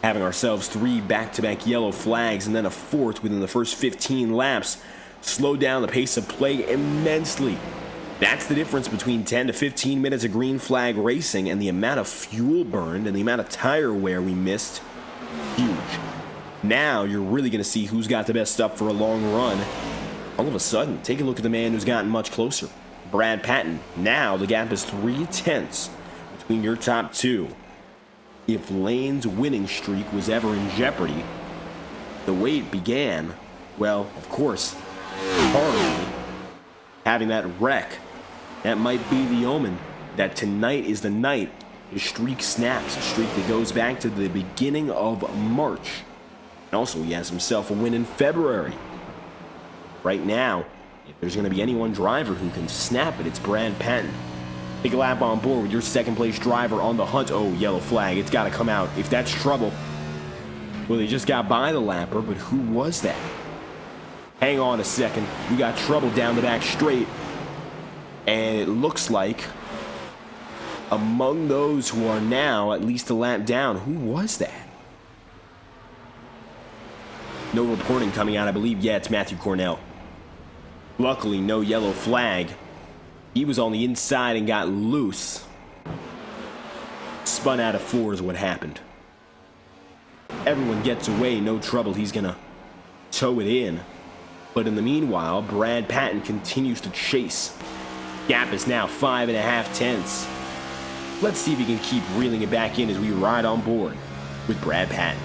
S1: Having ourselves 3 back-to-back yellow flags and then a 4th within the first 15 laps slowed down the pace of play immensely. That's the difference between 10 to 15 minutes of green flag racing, and the amount of fuel burned and the amount of tire wear we missed. Huge. Now you're really going to see who's got the best stuff for a long run. All of a sudden, take a look at the man who's gotten much closer. Brad Patton. Now the gap is 3/10 between your top 2. If Lane's winning streak was ever in jeopardy, the way it began, well, of course, horribly, having that wreck, that might be the omen that tonight is the night his streak snaps, a streak that goes back to the beginning of March. And also, he has himself a win in February. Right now, If there's going to be any one driver who can snap it, it's Brad Patton. Take a lap on board with your second place driver on the hunt. Oh, yellow flag. It's got to come out. If that's trouble. Well, they just got by the lapper, but who was that? Hang on a second. We got trouble down the back straight. And it looks like among those who are now at least a lap down, who was that? No reporting coming out, I believe. Yeah, it's Matthew Cornell. Luckily, no yellow flag. He was on the inside and got loose. Spun out of 4 is what happened. Everyone gets away, no trouble. He's gonna tow it in. But in the meanwhile, Brad Patton continues to chase. Gap is now 5.5 tenths. Let's see if he can keep reeling it back in as we ride on board with Brad Patton.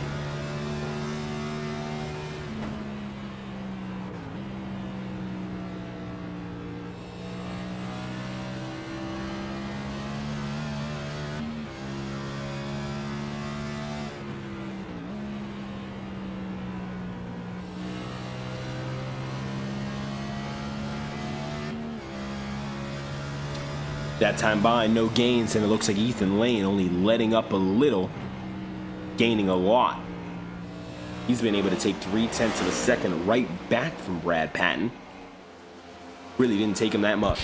S1: That time by, no gains, and it looks like Ethan Lane only letting up a little, gaining a lot. He's been able to take 0.3 of a second right back from Brad Patton. Really didn't take him that much.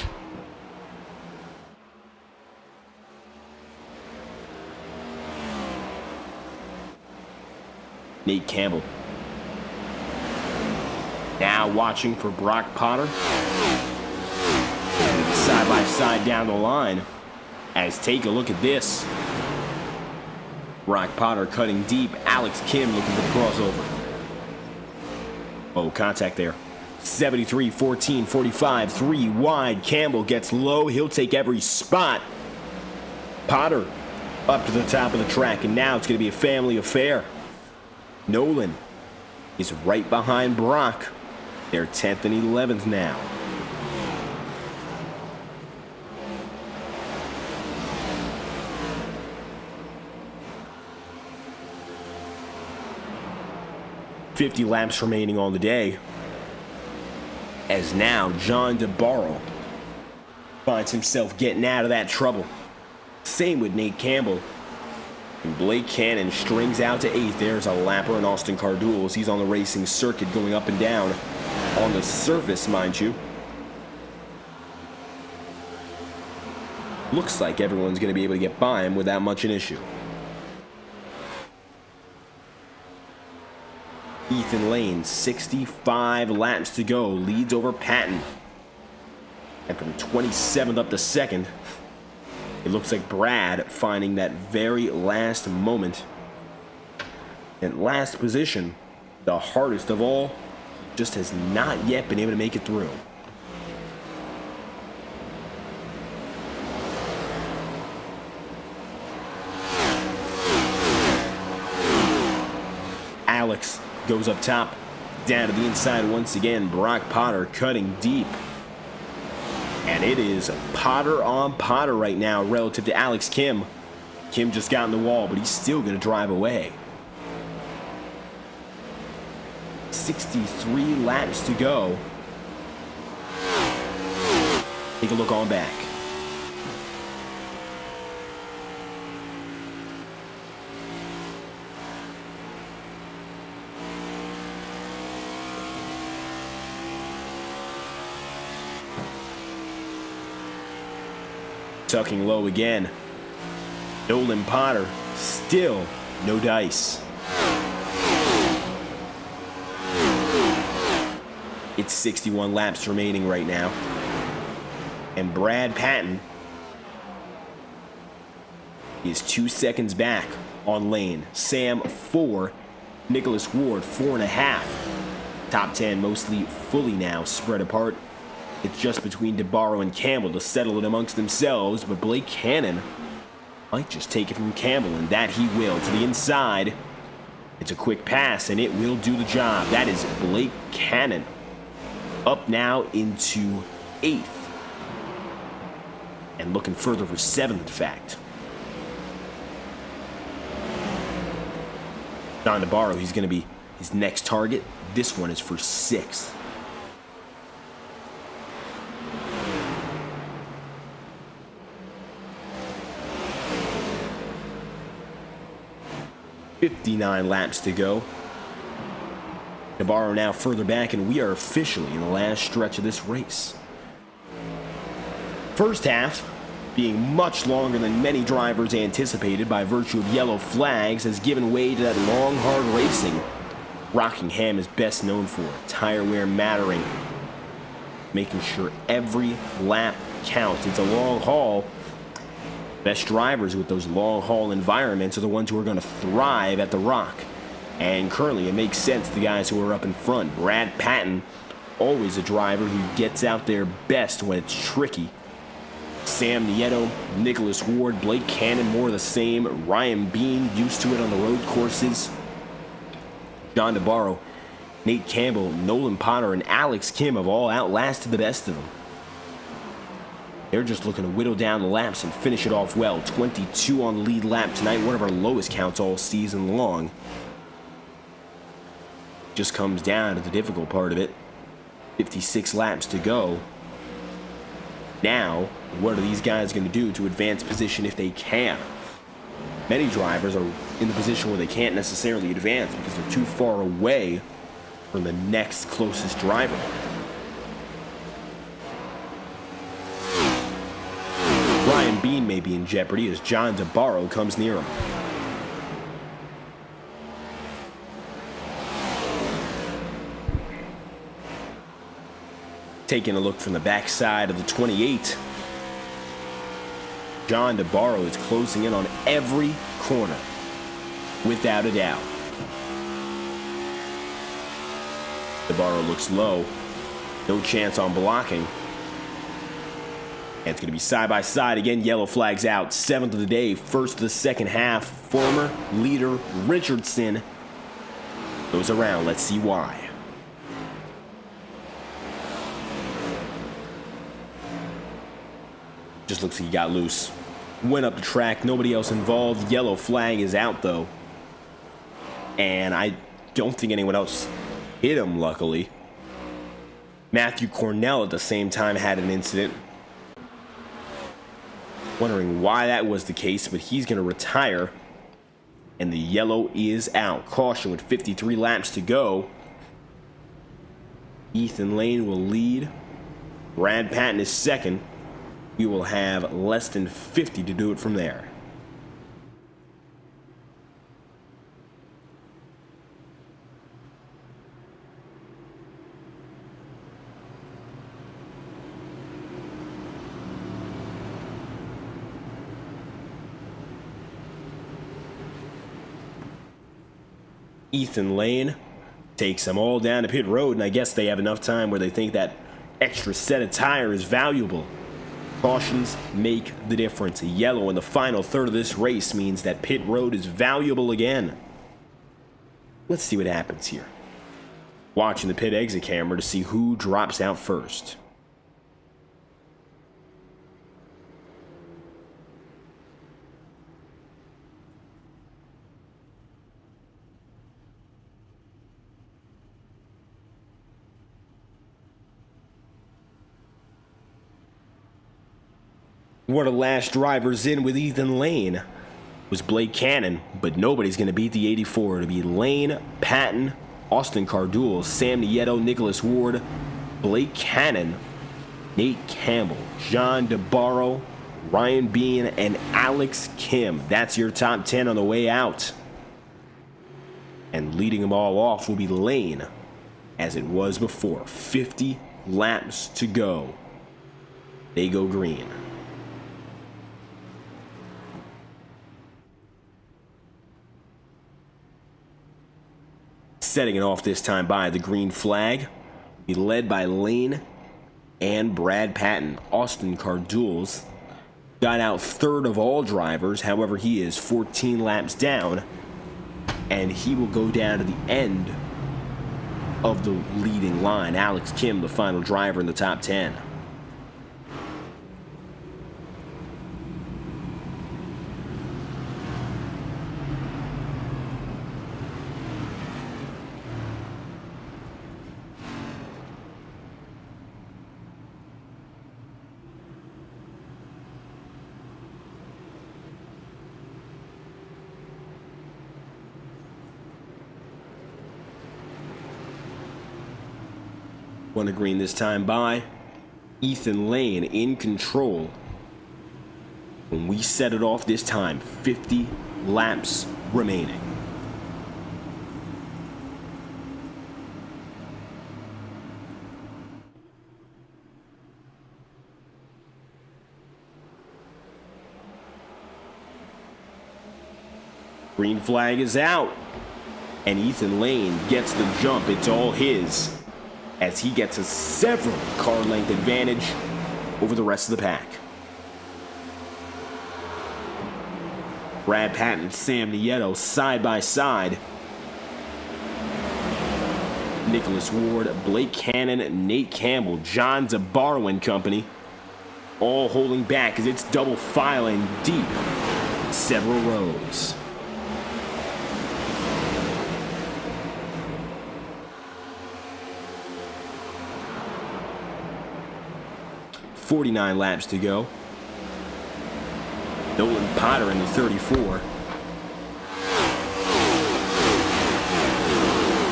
S1: Nate Campbell. Now watching for Brock Potter. Side by side down the line. As take a look at this. Brock Potter cutting deep. Alex Kim looking for the crossover. Oh, contact there. 73, 14, 45, 3 wide. Campbell gets low. He'll take every spot. Potter up to the top of the track, and now it's going to be a family affair. Nolan is right behind Brock. They're 10th and 11th now. .50 laps remaining on the day. As now John DeBarro finds himself getting out of that trouble. Same with Nate Campbell. And Blake Cannon strings out to 8th. There's a lapper in Austin Cardules. He's on the racing circuit going up and down. On the surface, mind you. Looks like everyone's going to be able to get by him without much an issue. Ethan Lane, 65 laps to go, leads over Patton. And from 27th up to 2nd, it looks like Brad finding that very last moment. In last position, the hardest of all, just has not yet been able to make it through. Alex goes up top, down to the inside once again. Brock Potter cutting deep. And it is Potter on Potter right now relative to Alex Kim. Kim just got in the wall, but he's still going to drive away. 63 laps to go. Take a look on back. Tucking low again. Nolan Potter, still no dice. It's 61 laps remaining right now. And Brad Patton is 2 seconds back on Lane. Sam 4, Nicholas Ward 4.5. Top 10 mostly fully now spread apart. It's just between DeBarro and Campbell to settle it amongst themselves, but Blake Cannon might just take it from Campbell, and that he will. To the inside, it's a quick pass, and it will do the job. That is Blake Cannon up now into 8th, and looking further for 7th, in fact. John DeBarro, he's going to be his next target. This one is for 6th. 59 laps to go. Navarro now further back, and we are officially in the last stretch of this race. First half, being much longer than many drivers anticipated by virtue of yellow flags, has given way to that long, hard racing Rockingham is best known for. Tire wear mattering, making sure every lap counts. It's a long haul. Best drivers with those long haul environments are the ones who are going to thrive at the Rock. And currently, it makes sense, the guys who are up in front. Brad Patton, always a driver who gets out there best when it's tricky. Sam Nieto, Nicholas Ward, Blake Cannon, more of the same. Ryan Bean, used to it on the road courses. John DeBarro, Nate Campbell, Nolan Potter, and Alex Kim have all outlasted the best of them. They're just looking to whittle down the laps and finish it off well. 22 on the lead lap tonight, one of our lowest counts all season long. Just comes down to the difficult part of it. 56 laps to go. Now, what are these guys going to do to advance position if they can? Many drivers are in the position where they can't necessarily advance because they're too far away from the next closest driver. Ryan Bean may be in jeopardy as John DeBarro comes near him. Taking a look from the backside of the 28. John DeBarro is closing in on every corner, without a doubt. DeBarro looks low. No chance on blocking. And it's going to be side by side again. Yellow flags out. 7th of the day. First of the second half. Former leader Richardson goes around. Let's see why. Just looks like he got loose. Went up the track. Nobody else involved. Yellow flag is out, though. And I don't think anyone else hit him, luckily. Matthew Cornell at the same time had an incident. Wondering why that was the case, but he's going to retire. And the yellow is out. Caution with 53 laps to go. Ethan Lane will lead. Brad Patton is second. We will have less than 50 to do it from there. Ethan Lane takes them all down to pit road, and I guess they have enough time where they think that extra set of tire is valuable. Cautions make the difference. A yellow in the final third of this race means that pit road is valuable again. Let's see what happens here. Watching the pit exit camera to see who drops out first. One of the last drivers in with Ethan Lane was Blake Cannon, but nobody's going to beat the 84. It'll be Lane, Patton, Austin Cardule, Sam Nieto, Nicholas Ward, Blake Cannon, Nate Campbell, John DeBarro, Ryan Bean, and Alex Kim. That's your top 10 on the way out. And leading them all off will be Lane, as it was before. 50 laps to go. They go green. Setting it off this time by the green flag. Be led by Lane and Brad Patton. Austin Cardules got out third of all drivers. However, he is 14 laps down. And he will go down to the end of the leading line. Alex Kim, the final driver in the top 10. One to green this time by Ethan Lane in control. When we set it off this time, 50 laps remaining. Green flag is out, and Ethan Lane gets the jump. It's all his, as he gets a several car length advantage over the rest of the pack. Brad Patton and Sam Nieto side by side. Nicholas Ward, Blake Cannon, Nate Campbell, John DeBarro and company, all holding back as it's double filing deep several rows. .49 laps to go. Nolan Potter in the 34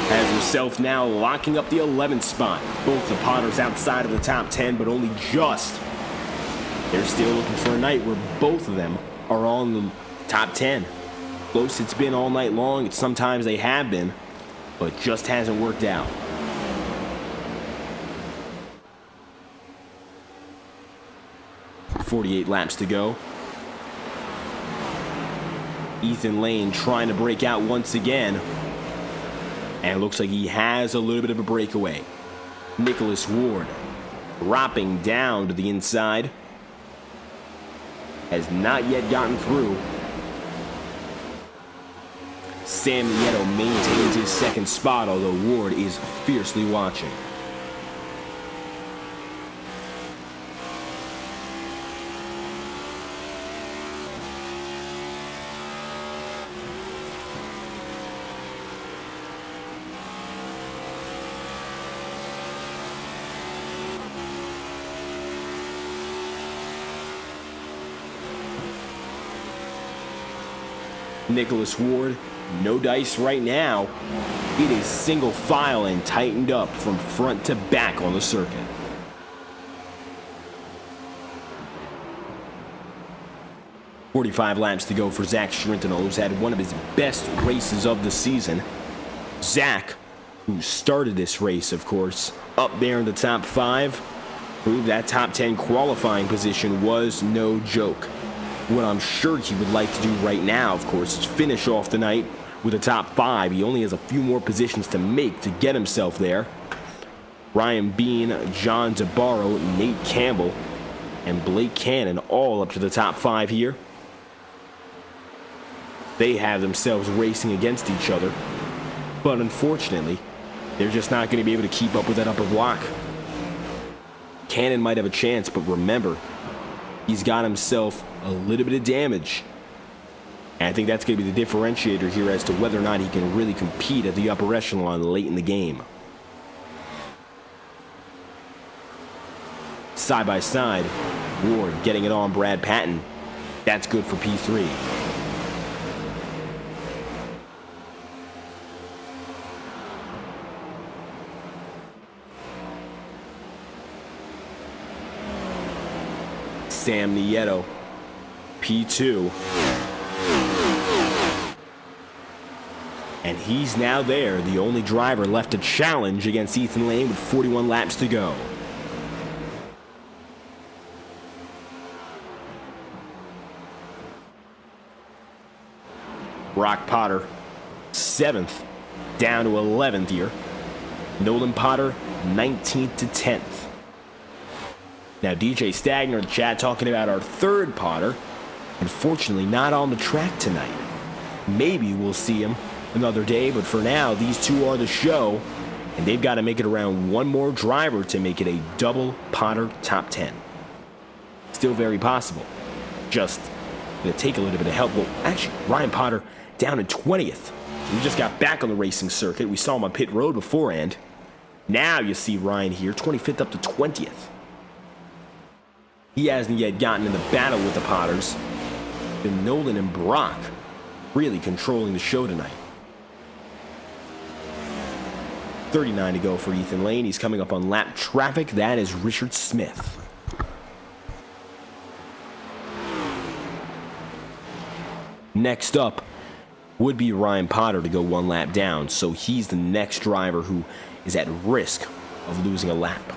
S1: has himself now locking up the 11th spot. Both the Potters outside of the top 10, but only just. They're still looking for a night where both of them are on the top 10. Close it's been all night long. Sometimes they have been, but just hasn't worked out. .48 laps to go. Ethan Lane trying to break out once again. And it looks like he has a little bit of a breakaway. Nicholas Ward dropping down to the inside. Has not yet gotten through. Sam Nieto maintains his second spot, although Ward is fiercely watching. Nicholas Ward, no dice right now. It is single file and tightened up from front to back on the circuit. .45 laps to go for Zach Shrintano, who's had one of his best races of the season. Zach, who started this race, of course, up there in the top 5, proved that top 10 qualifying position was no joke. What I'm sure he would like to do right now, of course, is finish off the night with a top 5. He only has a few more positions to make to get himself there. Ryan Bean, John DeBarro, Nate Campbell, and Blake Cannon all up to the top 5 here. They have themselves racing against each other, but unfortunately, they're just not going to be able to keep up with that upper block. Cannon might have a chance, but remember, he's got himself a little bit of damage. And I think that's going to be the differentiator here as to whether or not he can really compete at the upper echelon late in the game. Side by side, Ward getting it on Brad Patton. That's good for P3. Sam Nieto, P2. And he's now there, the only driver left to challenge against Ethan Lane with 41 laps to go. Brock Potter, 7th, down to 11th here. Nolan Potter, 19th to 10th. Now, DJ Stagner in the chat talking about our third Potter. Unfortunately, not on the track tonight. Maybe we'll see him another day, but for now, these two are the show, and they've got to make it around one more driver to make it a double Potter top 10. Still very possible. Just going to take a little bit of help. Well, actually, Ryan Potter down in 20th. We just got back on the racing circuit. We saw him on pit road beforehand. Now you see Ryan here, 25th up to 20th. He hasn't yet gotten in the battle with the Potters. And Nolan and Brock really controlling the show tonight. 39 to go for Ethan Lane. He's coming up on lap traffic. That is Richard Smith. Next up would be Ryan Potter to go one lap down, so he's the next driver who is at risk of losing a lap.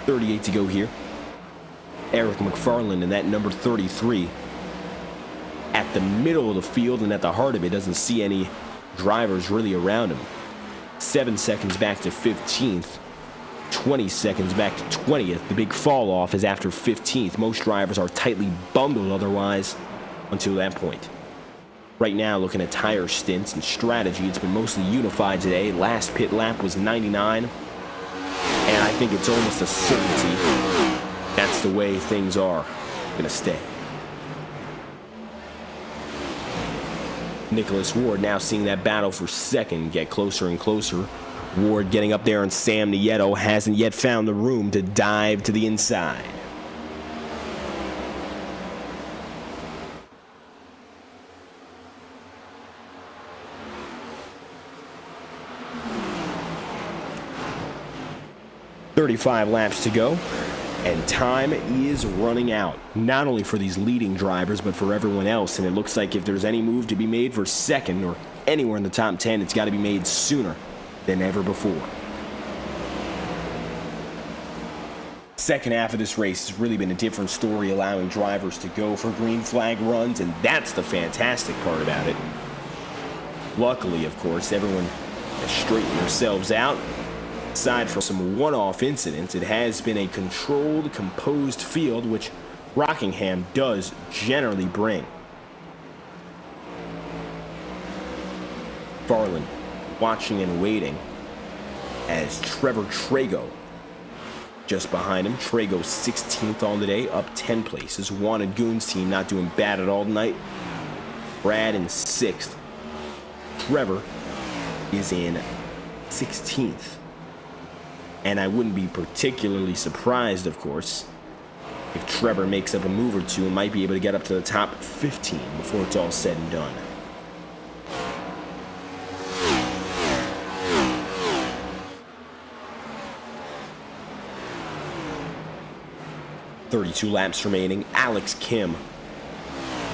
S1: .38 to go here. Eric McFarland in that number 33 at the middle of the field, and at the heart of it doesn't see any drivers really around him. 7 seconds back to 15th, 20 seconds back to 20th. The big fall off is after 15th. Most drivers are tightly bundled otherwise until that point. Right now, looking at tire stints and strategy, it's been mostly unified today. Last pit lap was 99, and I think it's almost a certainty that's the way things are going to stay. Nicholas Ward now seeing that battle for second get closer and closer. Ward getting up there, and Sam Nieto hasn't yet found the room to dive to the inside. .35 laps to go, and time is running out, not only for these leading drivers, but for everyone else. And it looks like if there's any move to be made for second or anywhere in the top 10, it's got to be made sooner than ever before. Second half of this race has really been a different story, allowing drivers to go for green flag runs, and that's the fantastic part about it. Luckily, of course, everyone has straightened themselves out. Aside from some one-off incidents, it has been a controlled, composed field, which Rockingham does generally bring. Farland watching and waiting as Trevor Trago just behind him. Trago 16th on the day, up 10 places. Wanted Goons team not doing bad at all tonight. Brad in 6th. Trevor is in 16th. And I wouldn't be particularly surprised, of course, if Trevor makes up a move or two and might be able to get up to the top 15 before it's all said and done. .32 laps remaining. Alex Kim,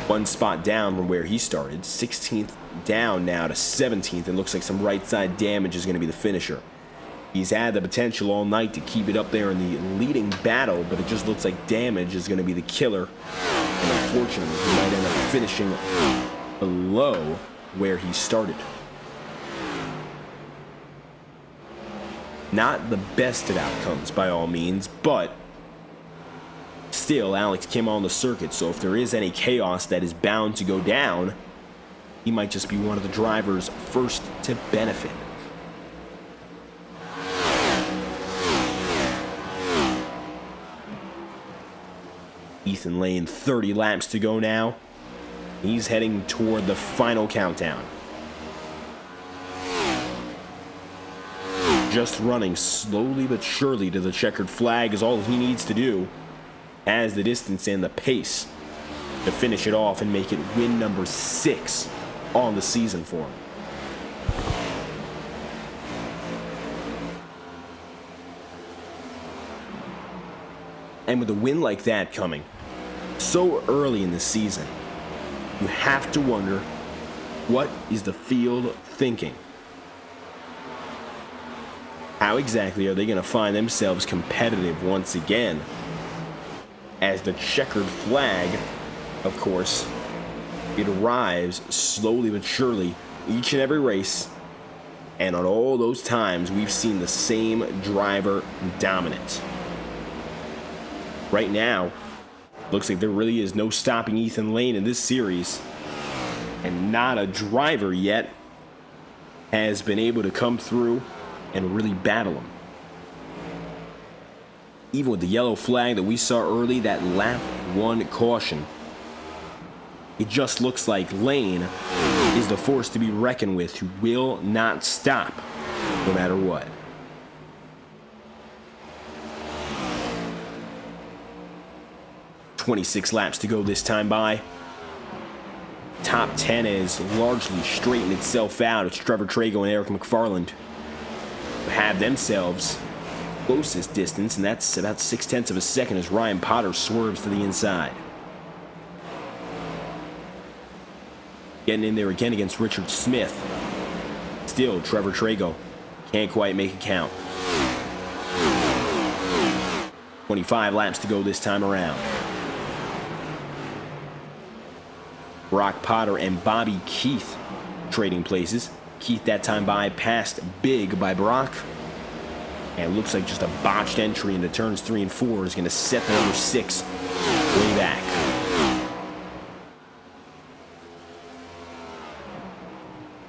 S1: one spot down from where he started. 16th down now to 17th, and looks like some right side damage is going to be the finisher. He's had the potential all night to keep it up there in the leading battle, but it just looks like damage is going to be the killer. And unfortunately, he might end up finishing below where he started. Not the best of outcomes by all means, but still, Alex Kim on the circuit, so if there is any chaos that is bound to go down, he might just be one of the drivers first to benefit. Ethan Lane, 30 laps to go now. He's heading toward the final countdown. Just running slowly but surely to the checkered flag is all he needs to do. Has the distance and the pace to finish it off and make it win number 6 on the season for him. And with a win like that coming so early in the season, you have to wonder, what is the field thinking? How exactly are they going to find themselves competitive once again? As the checkered flag, of course, it arrives slowly but surely each and every race. And on all those times, we've seen the same driver dominance. Right now, looks like there really is no stopping Ethan Lane in this series. And not a driver yet has been able to come through and really battle him. Even with the yellow flag that we saw early, that lap 1 caution, it just looks like Lane is the force to be reckoned with, who will not stop no matter what. .26 laps to go this time by. Top 10 has largely straightened itself out. It's Trevor Trago and Eric McFarland who have themselves closest distance, and that's about 0.6 of a second as Ryan Potter swerves to the inside. Getting in there again against Richard Smith. Still, Trevor Trago can't quite make it count. 25 laps to go this time around. Brock Potter and Bobby Keith trading places. Keith that time bypassed big by Brock. And it looks like just a botched entry into turns 3 and 4 is going to set the number 6 way back.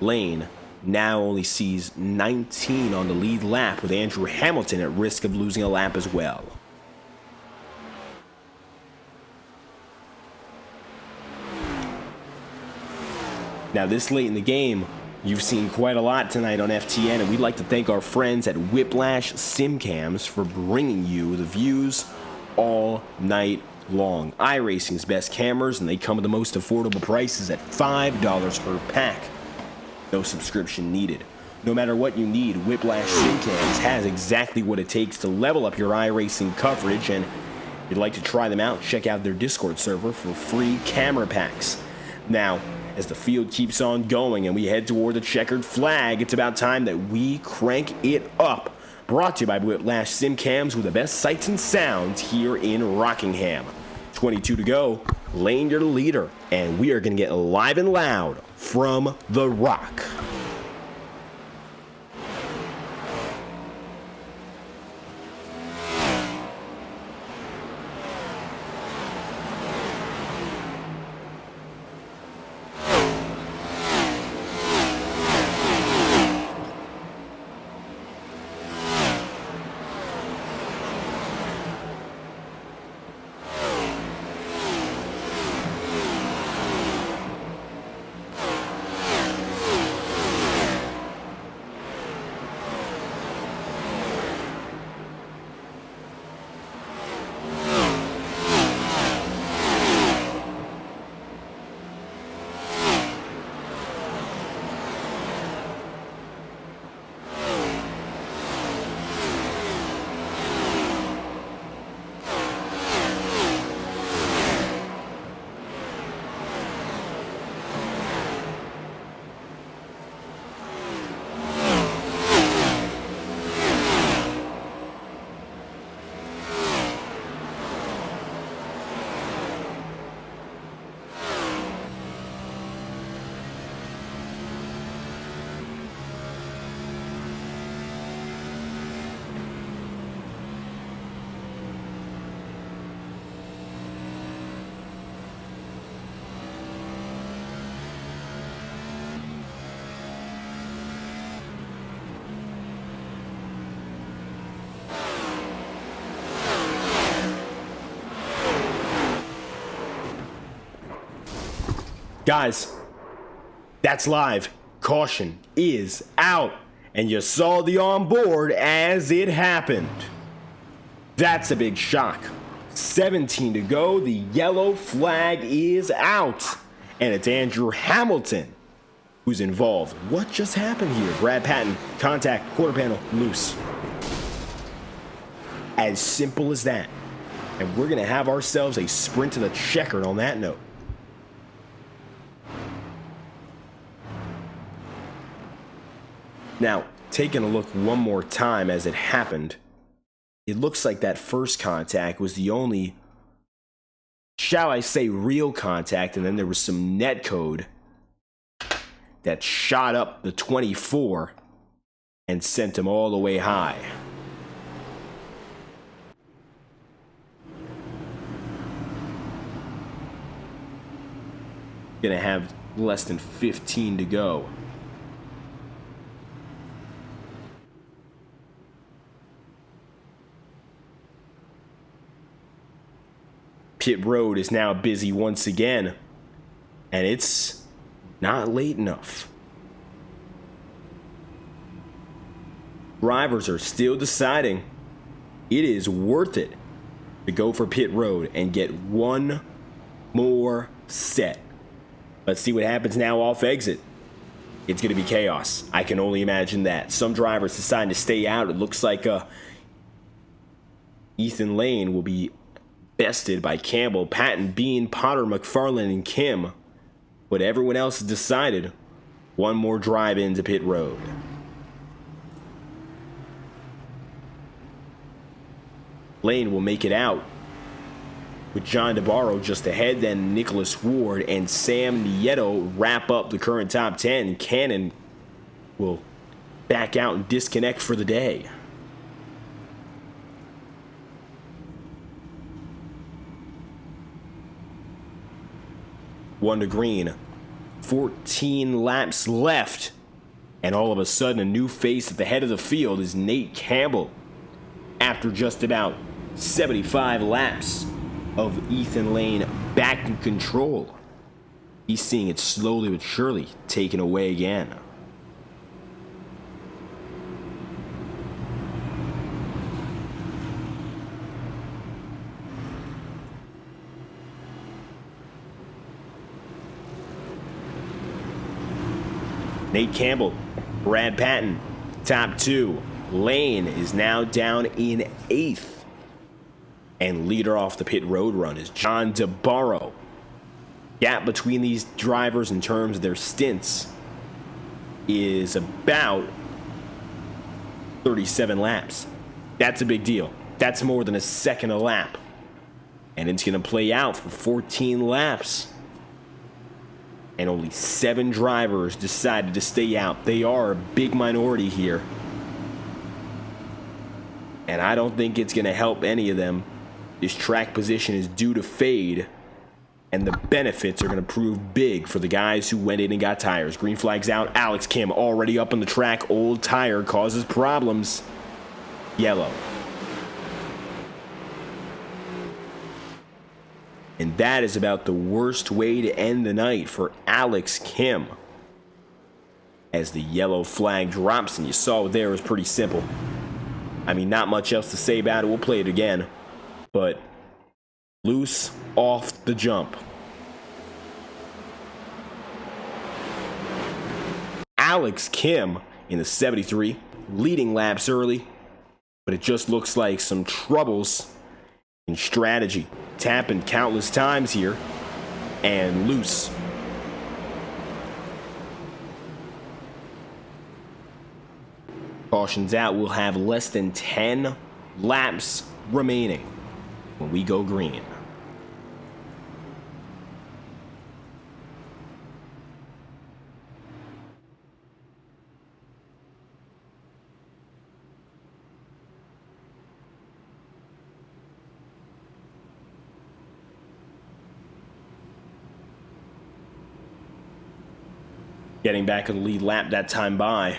S1: Lane now only sees 19 on the lead lap, with Andrew Hamilton at risk of losing a lap as well. Now, this late in the game, you've seen quite a lot tonight on FTN, and we'd like to thank our friends at Whiplash Simcams for bringing you the views all night long. iRacing's best cameras, and they come at the most affordable prices at $5 per pack. No subscription needed. No matter what you need, Whiplash Simcams has exactly what it takes to level up your iRacing coverage, and if you'd like to try them out, check out their Discord server for free camera packs. Now, as the field keeps on going and we head toward the checkered flag, it's about time that we crank it up. Brought to you by Whiplash Simcams, with the best sights and sounds here in Rockingham. 22 to go. Lane, you're the leader, and we are going to get live and loud from the Rock. Guys, that's live. Caution is out. And you saw the onboard as it happened. That's a big shock. 17 to go. The yellow flag is out. And it's Andrew Hamilton who's involved. What just happened here? Brad Patton, contact, quarter panel, loose. As simple as that. And we're going to have ourselves a sprint to the checkered on that note. Now, taking a look one more time as it happened, it looks like that first contact was the only, shall I say, real contact, and then there was some net code that shot up the 24 and sent him all the way high. Gonna have less than 15 to go. Pit road is now busy once again, and it's not late enough. Drivers are still deciding it is worth it to go for pit road and get one more set Let's see what happens now off exit. It's going to be chaos. I can only imagine that. Some drivers decide to stay out. It looks like Ethan Lane will be bested by Campbell, Patton, Bean, Potter, McFarland, and Kim. But everyone else has decided one more drive into pit road. Lane will make it out with John DeBarro just ahead. Then Nicholas Ward and Sam Nieto wrap up the current top 10. Cannon will back out and disconnect for the day. One to green. 14 laps left. And all of a sudden, a new face at the head of the field is Nate Campbell. After just about 75 laps of Ethan Lane back in control, he's seeing it slowly but surely taken away again. Nate Campbell, Brad Patton, top 2. Lane is now down in 8th. And leader off the pit road run is John DeBarro. Gap between these drivers in terms of their stints is about 37 laps. That's a big deal. That's more than a second a lap. And it's going to play out for 14 laps. And only 7 drivers decided to stay out. They are a big minority here. And I don't think it's going to help any of them. This track position is due to fade. And the benefits are going to prove big for the guys who went in and got tires. Green flag's out. Alex Kim already up on the track. Old tire causes problems. Yellow. And that is about the worst way to end the night for Alex Kim. As the yellow flag drops, and you saw it there, it was pretty simple. I mean, not much else to say about it. We'll play it again. But loose off the jump. Alex Kim in the 73, leading laps early. But it just looks like some troubles in strategy. Tapping countless times here. And loose. Cautions out. We'll have less than 10 laps remaining when we go green. Getting back in the lead lap that time by.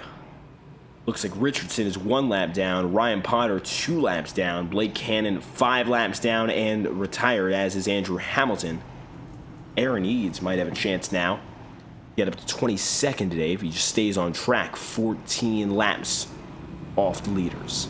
S1: Looks like Richardson is 1 lap down. Ryan Potter 2 laps down. Blake Cannon 5 laps down and retired, as is Andrew Hamilton. Aaron Eads might have a chance now. Get up to 22nd today if he just stays on track. 14 laps off the leaders.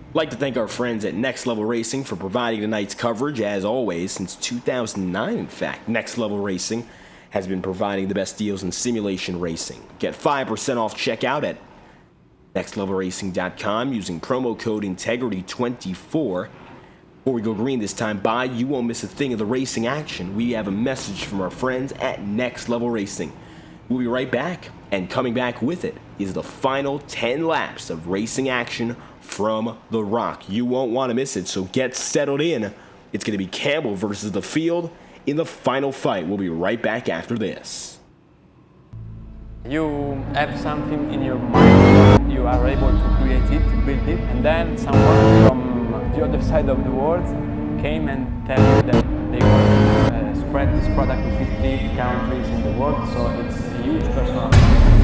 S1: I'd like to thank our friends at Next Level Racing for providing tonight's coverage. As always, since 2009, in fact, Next Level Racing has been providing the best deals in simulation racing. Get 5% off checkout at nextlevelracing.com using promo code INTEGRITY24. Before we go green this time by, you won't miss a thing of the racing action. We have a message from our friends at Next Level Racing. We'll be right back, and coming back with it is the final 10 laps of racing action from the Rock. You won't want to miss it, so get settled in. It's going to be Campbell versus the field in the final fight. We'll be right back after this.
S2: You have something in your mind, you are able to create it, build it, and then someone from the other side of the world came and tell you that they want to spread this product to 50 countries in the world, so it's a huge personal accomplishment.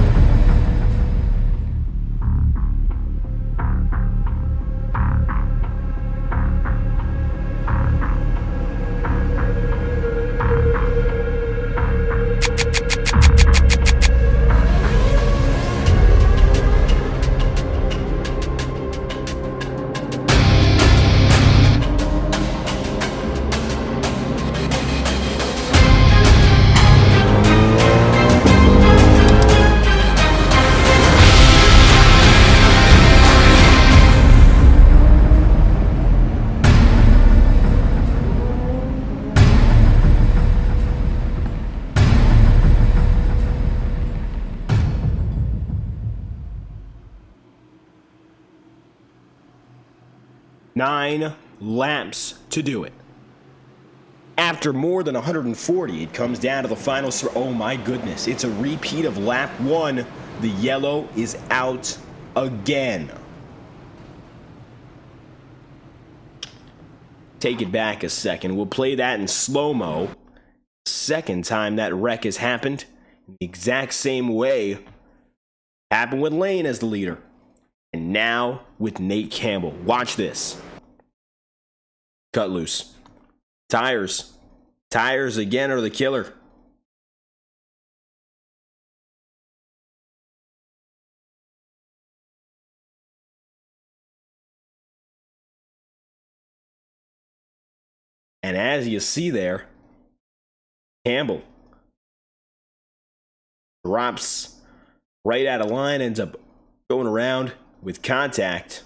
S1: 9 laps to do it. After more than 140, it comes down to the final. Oh my goodness, it's a repeat of lap 1. The yellow is out again. Take it back a second. We'll play that in slow-mo. Second time that wreck has happened in the exact same way. Happened with Lane as the leader. And now with Nate Campbell. Watch this. Cut loose. Tires. Tires again are the killer. And as you see there, Campbell drops right out of line, ends up going around with contact.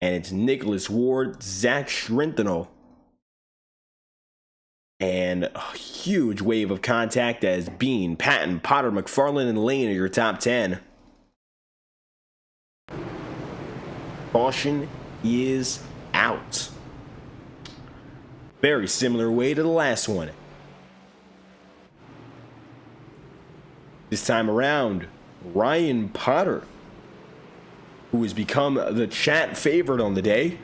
S1: And it's Nicholas Ward, Zach Schrinthal, and a huge wave of contact as Bean, Patton, Potter, McFarland, and Lane are your top 10. Caution is out. Very similar way to the last one. This time around, Ryan Potter, who has become the chat favorite on the day.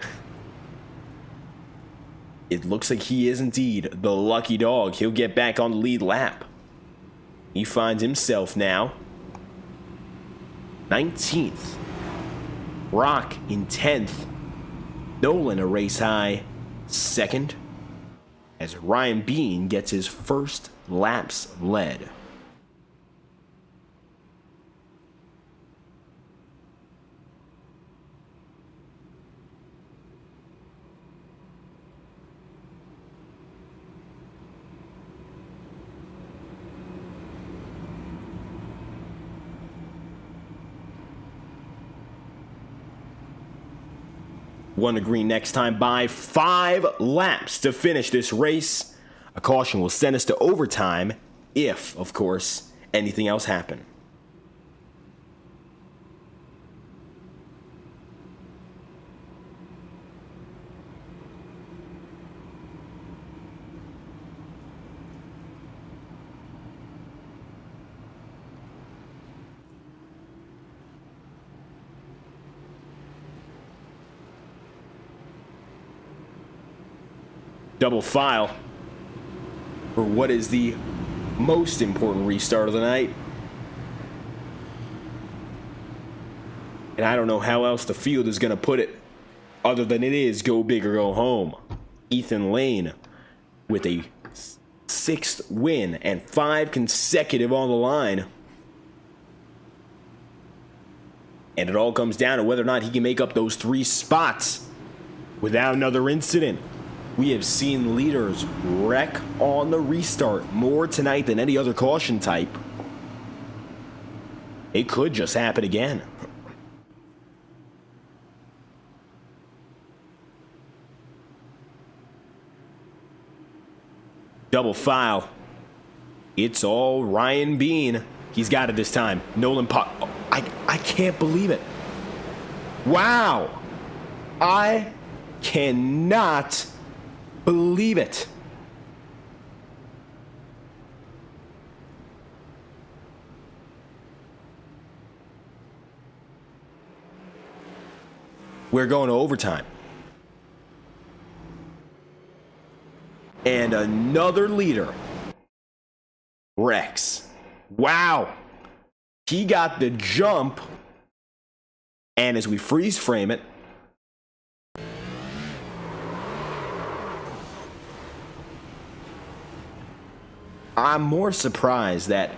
S1: It looks like he is indeed the lucky dog. He'll get back on the lead lap. He finds himself now 19th. Rock in 10th. Nolan a race high 2nd. As Ryan Bean gets his first laps led. One to green next time by 5 laps to finish this race. A caution will send us to overtime if, of course, anything else happens. Double file for what is the most important restart of the night. And I don't know how else the field is going to put it other than it is go big or go home. Ethan Lane with a 6th win and 5 consecutive on the line. And it all comes down to whether or not he can make up those 3 spots without another incident. We have seen leaders wreck on the restart more tonight than any other caution type. It could just happen again. Double file. It's all Ryan Bean. He's got it this time. Nolan oh, I can't believe it. Wow. I cannot believe it. We're going to overtime. And another leader, Rex. Wow. He got the jump. And as we freeze frame it, I'm more surprised that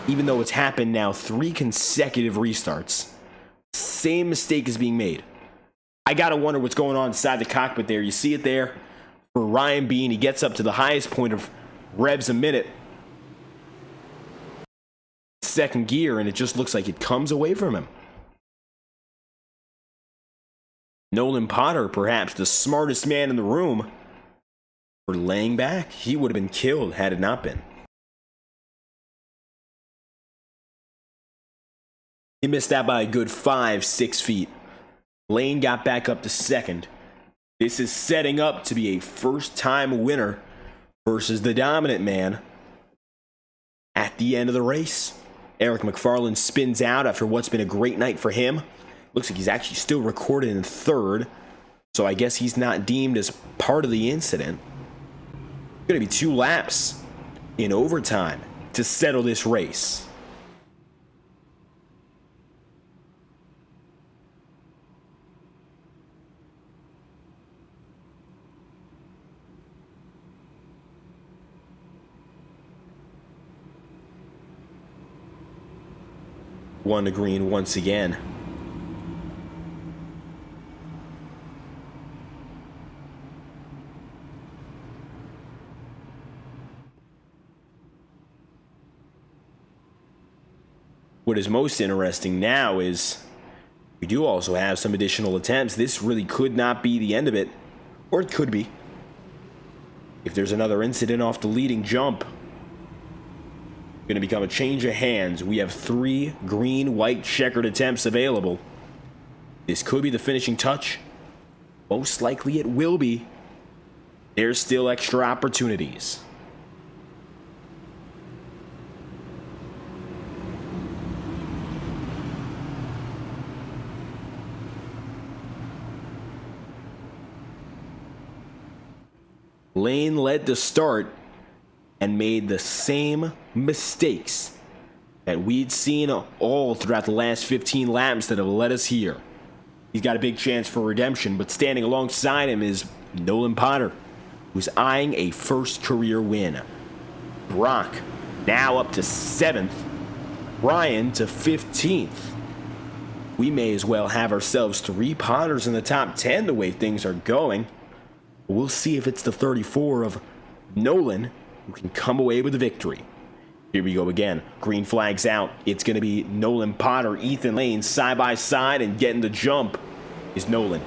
S1: even though it's happened now 3 consecutive restarts, same mistake is being made. I gotta wonder what's going on inside the cockpit there. You see it there for Ryan Bean. He gets up to the highest point of revs a minute. 2nd gear, and it just looks like it comes away from him. Nolan Potter, perhaps the smartest man in the room, for laying back. He would have been killed had it not been. He missed that by a good 5-6 feet. Lane got back up to second. This is setting up to be a first-time winner versus the dominant man at the end of the race. Eric McFarland spins out after what's been a great night for him. Looks like he's actually still recorded in third, so I guess he's not deemed as part of the incident. Going to be 2 laps in overtime to settle this race. One to green once again. What is most interesting now is we do also have some additional attempts. This really could not be the end of it, or it could be. If there's another incident off the leading jump, going to become a change of hands. We have 3 green, white, checkered attempts available. This could be the finishing touch. Most likely it will be. There's still extra opportunities. Lane led the start and made the same mistakes that we'd seen all throughout the last 15 laps that have led us here. He's got a big chance for redemption, but standing alongside him is Nolan Potter, who's eyeing a first career win. Brock now up to 7th, Ryan to 15th. We may as well have ourselves 3 Potters in the top 10 the way things are going. We'll see if it's the 34 of Nolan who can come away with the victory. Here we go again. Green flag's out. It's going to be Nolan Potter, Ethan Lane side by side, and getting the jump is Nolan.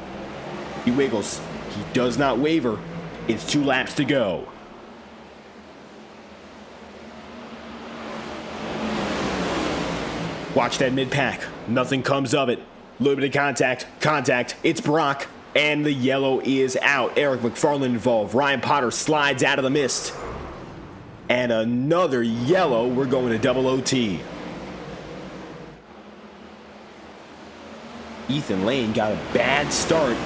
S1: He wiggles. He does not waver. It's 2 laps to go. Watch that mid-pack. Nothing comes of it. A little bit of contact. Contact. It's Brock. And the yellow is out. Eric McFarland involved. Ryan Potter slides out of the mist. And another yellow. We're going to double OT. Ethan Lane got a bad start.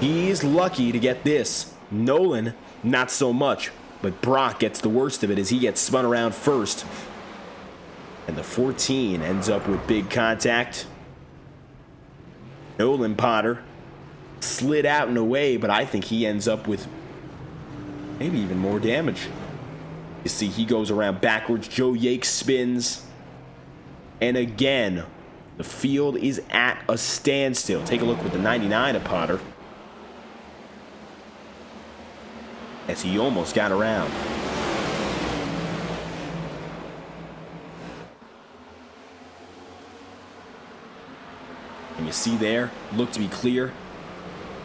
S1: He's lucky to get this. Nolan, not so much. But Brock gets the worst of it as he gets spun around first. And the 14 ends up with big contact. Nolan Potter slid out and away, but I think he ends up with maybe even more damage. You see, he goes around backwards. Joe Yates spins. And again, the field is at a standstill. Take a look with the 99 of Potter, as he almost got around. And you see there, looked to be clear.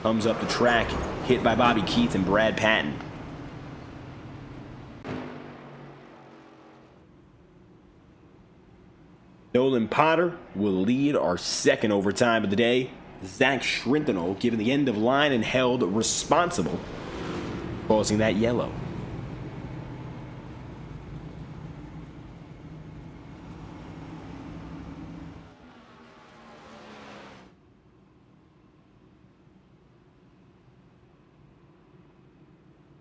S1: Comes up the track, hit by Bobby Keith and Brad Patton. Nolan Potter will lead our second overtime of the day. Zach Schrinthal given the end of line and held responsible, causing that yellow.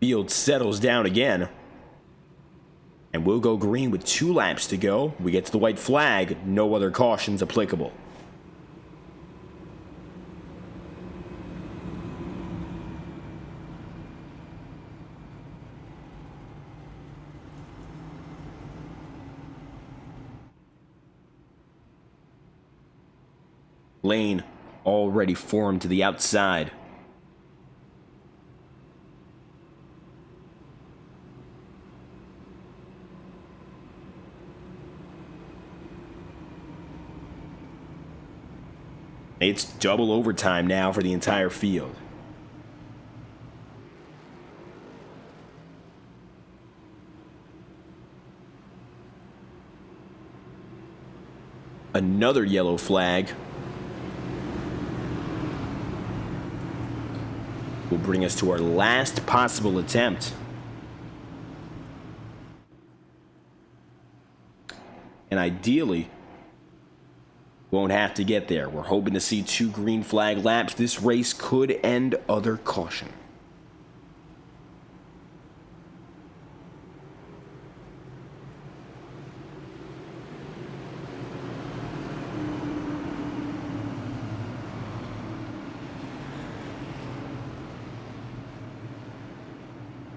S1: Field settles down again. And we'll go green with 2 laps to go. We get to the white flag. No other cautions applicable. Lane already formed to the outside. It's double overtime now for the entire field. Another yellow flag. will bring us to our last possible attempt. And ideally, won't have to get there. We're hoping to see 2 green flag laps. This race could end other caution.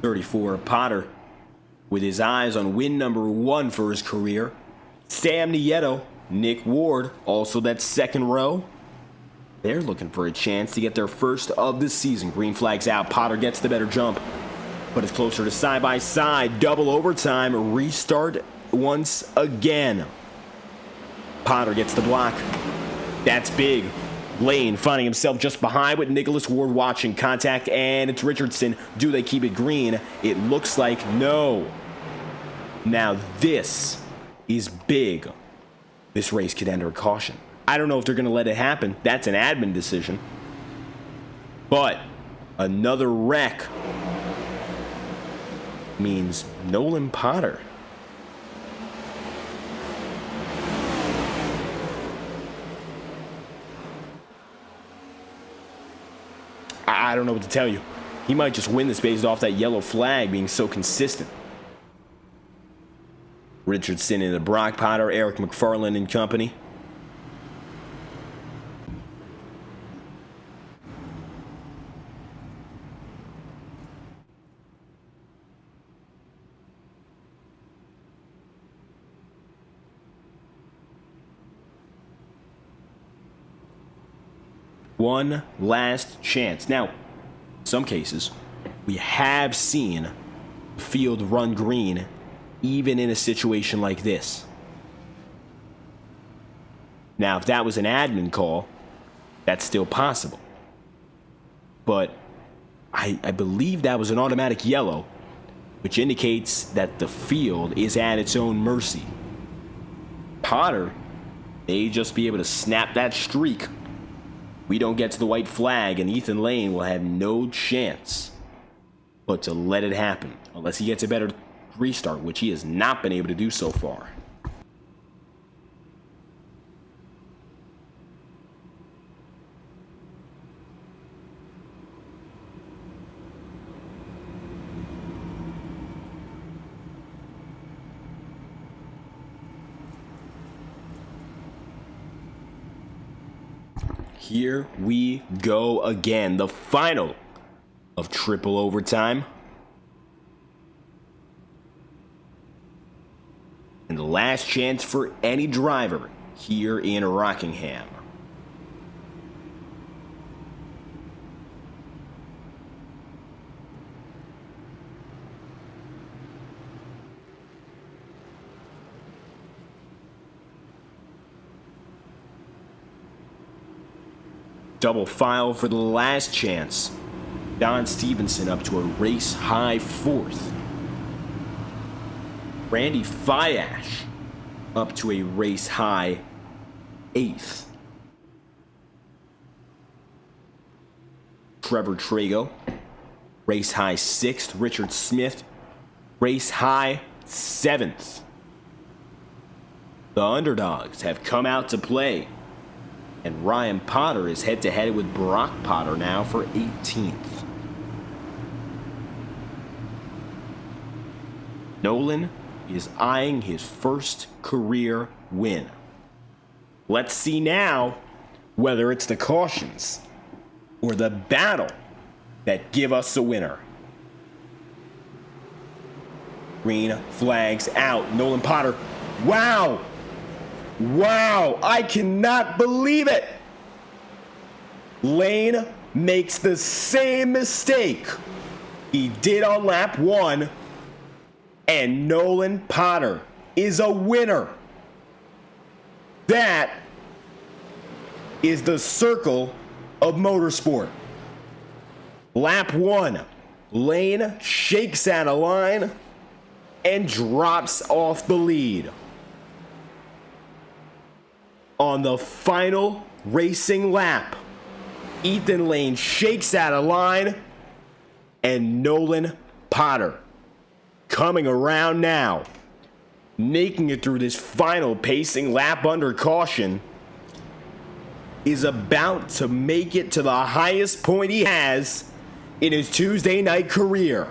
S1: .34 Potter with his eyes on win number 1 for his career. Sam Nieto, Nick Ward, also that second row. They're looking for a chance to get their first of the season. Green flag's out. Potter gets the better jump, but it's closer to side-by-side. Double overtime. Restart once again. Potter gets the block. That's big. Lane finding himself just behind with Nicholas Ward watching. Contact, and it's Richardson. Do they keep it green? It looks like no. Now this is big. This race could enter a caution. I don't know if they're going to let it happen. That's an admin decision. But another wreck means Nolan Potter. I don't know what to tell you. He might just win this based off that yellow flag being so consistent. Richardson into Brock Potter, Eric McFarland and company. One last chance. Now, in some cases, we have seen the field run green even in a situation like this. Now, if that was an admin call, that's still possible. But I believe that was an automatic yellow, which indicates that the field is at its own mercy. Potter may just be able to snap that streak. We don't get to the white flag, and Ethan Lane will have no chance but to let it happen, unless he gets a better restart, which he has not been able to do so far. Here we go again, the final of triple overtime. And the last chance for any driver here in Rockingham. Double file for the last chance. Don Stevenson up to a race-high 4th. Randy Fiash up to a race-high 8th. Trevor Trago, race-high 6th. Richard Smith, race-high 7th. The underdogs have come out to play. And Ryan Potter is head-to-head with Brock Potter now for 18th. Nolan is eyeing his first career win. Let's see now whether it's the cautions or the battle that give us a winner. Green flags out. Nolan Potter. Wow! Wow, I cannot believe it. Lane makes the same mistake he did on lap 1, and Nolan Potter is a winner. That is the circle of motorsport. Lap 1, Lane shakes out a line and drops off the lead. On the final racing lap, Ethan Lane shakes out a line and Nolan Potter coming around now, making it through this final pacing lap under caution, is about to make it to the highest point he has in his Tuesday night career.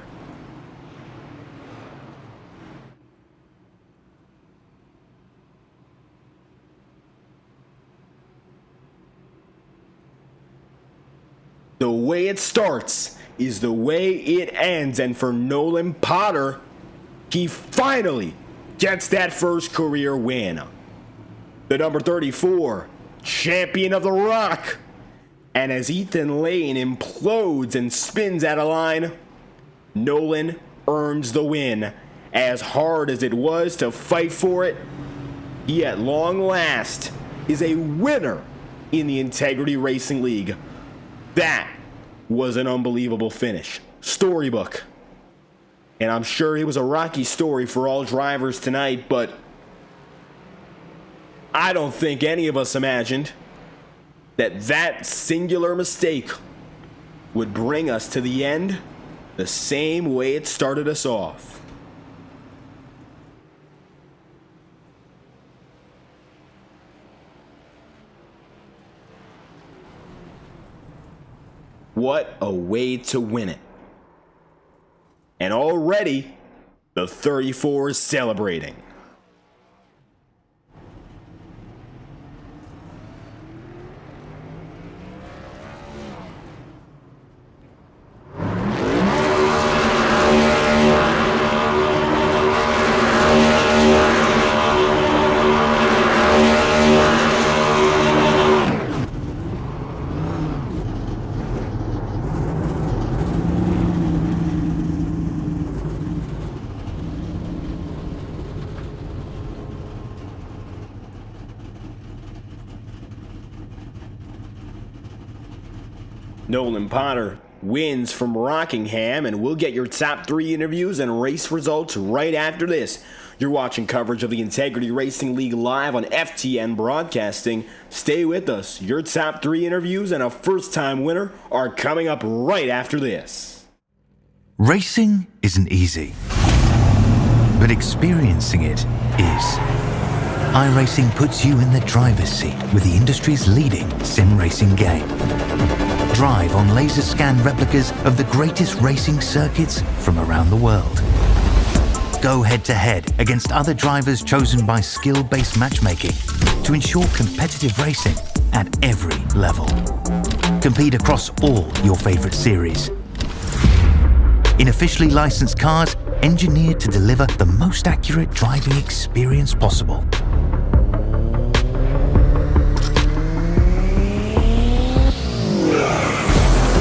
S1: The way it starts is the way it ends, and for Nolan Potter, he finally gets that first career win. The number 34, champion of the Rock. And as Ethan Lane implodes and spins out of line, Nolan earns the win. As hard as it was to fight for it, he at long last is a winner in the Integrity Racing League. That was an unbelievable finish. Storybook. And I'm sure it was a rocky story for all drivers tonight, but I don't think any of us imagined that singular mistake would bring us to the end the same way it started us off. What a way to win it. And already, the 34 is celebrating. Nolan Potter wins from Rockingham, and we'll get your top 3 interviews and race results right after this. You're watching coverage of the Integrity Racing League live on FTN Broadcasting. Stay with us. Your top 3 interviews and a first-time winner are coming up right after this.
S3: Racing isn't easy, but experiencing it is. iRacing puts you in the driver's seat with the industry's leading sim racing game. Drive on laser scan replicas of the greatest racing circuits from around the world. Go head-to-head against other drivers chosen by skill-based matchmaking to ensure competitive racing at every level. Compete across all your favorite series. In officially licensed cars, engineered to deliver the most accurate driving experience possible.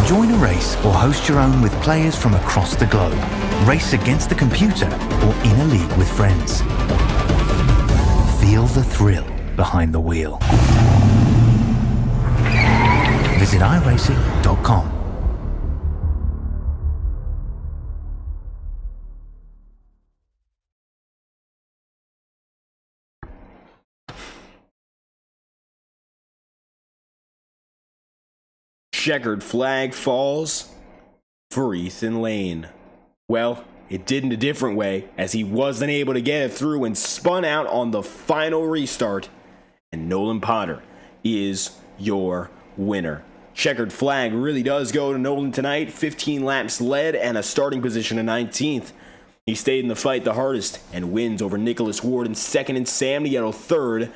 S3: Join a race or host your own with players from across the globe. Race against the computer or in a league with friends. Feel the thrill behind the wheel. Visit iRacing.com.
S1: Checkered flag falls for Ethan Lane. Well, it did in a different way, as he wasn't able to get it through and spun out on the final restart. And Nolan Potter is your winner. Checkered flag really does go to Nolan tonight. 15 laps led and a starting position of 19th. He stayed in the fight the hardest and wins over Nicholas Ward in second and Sam Nieto third.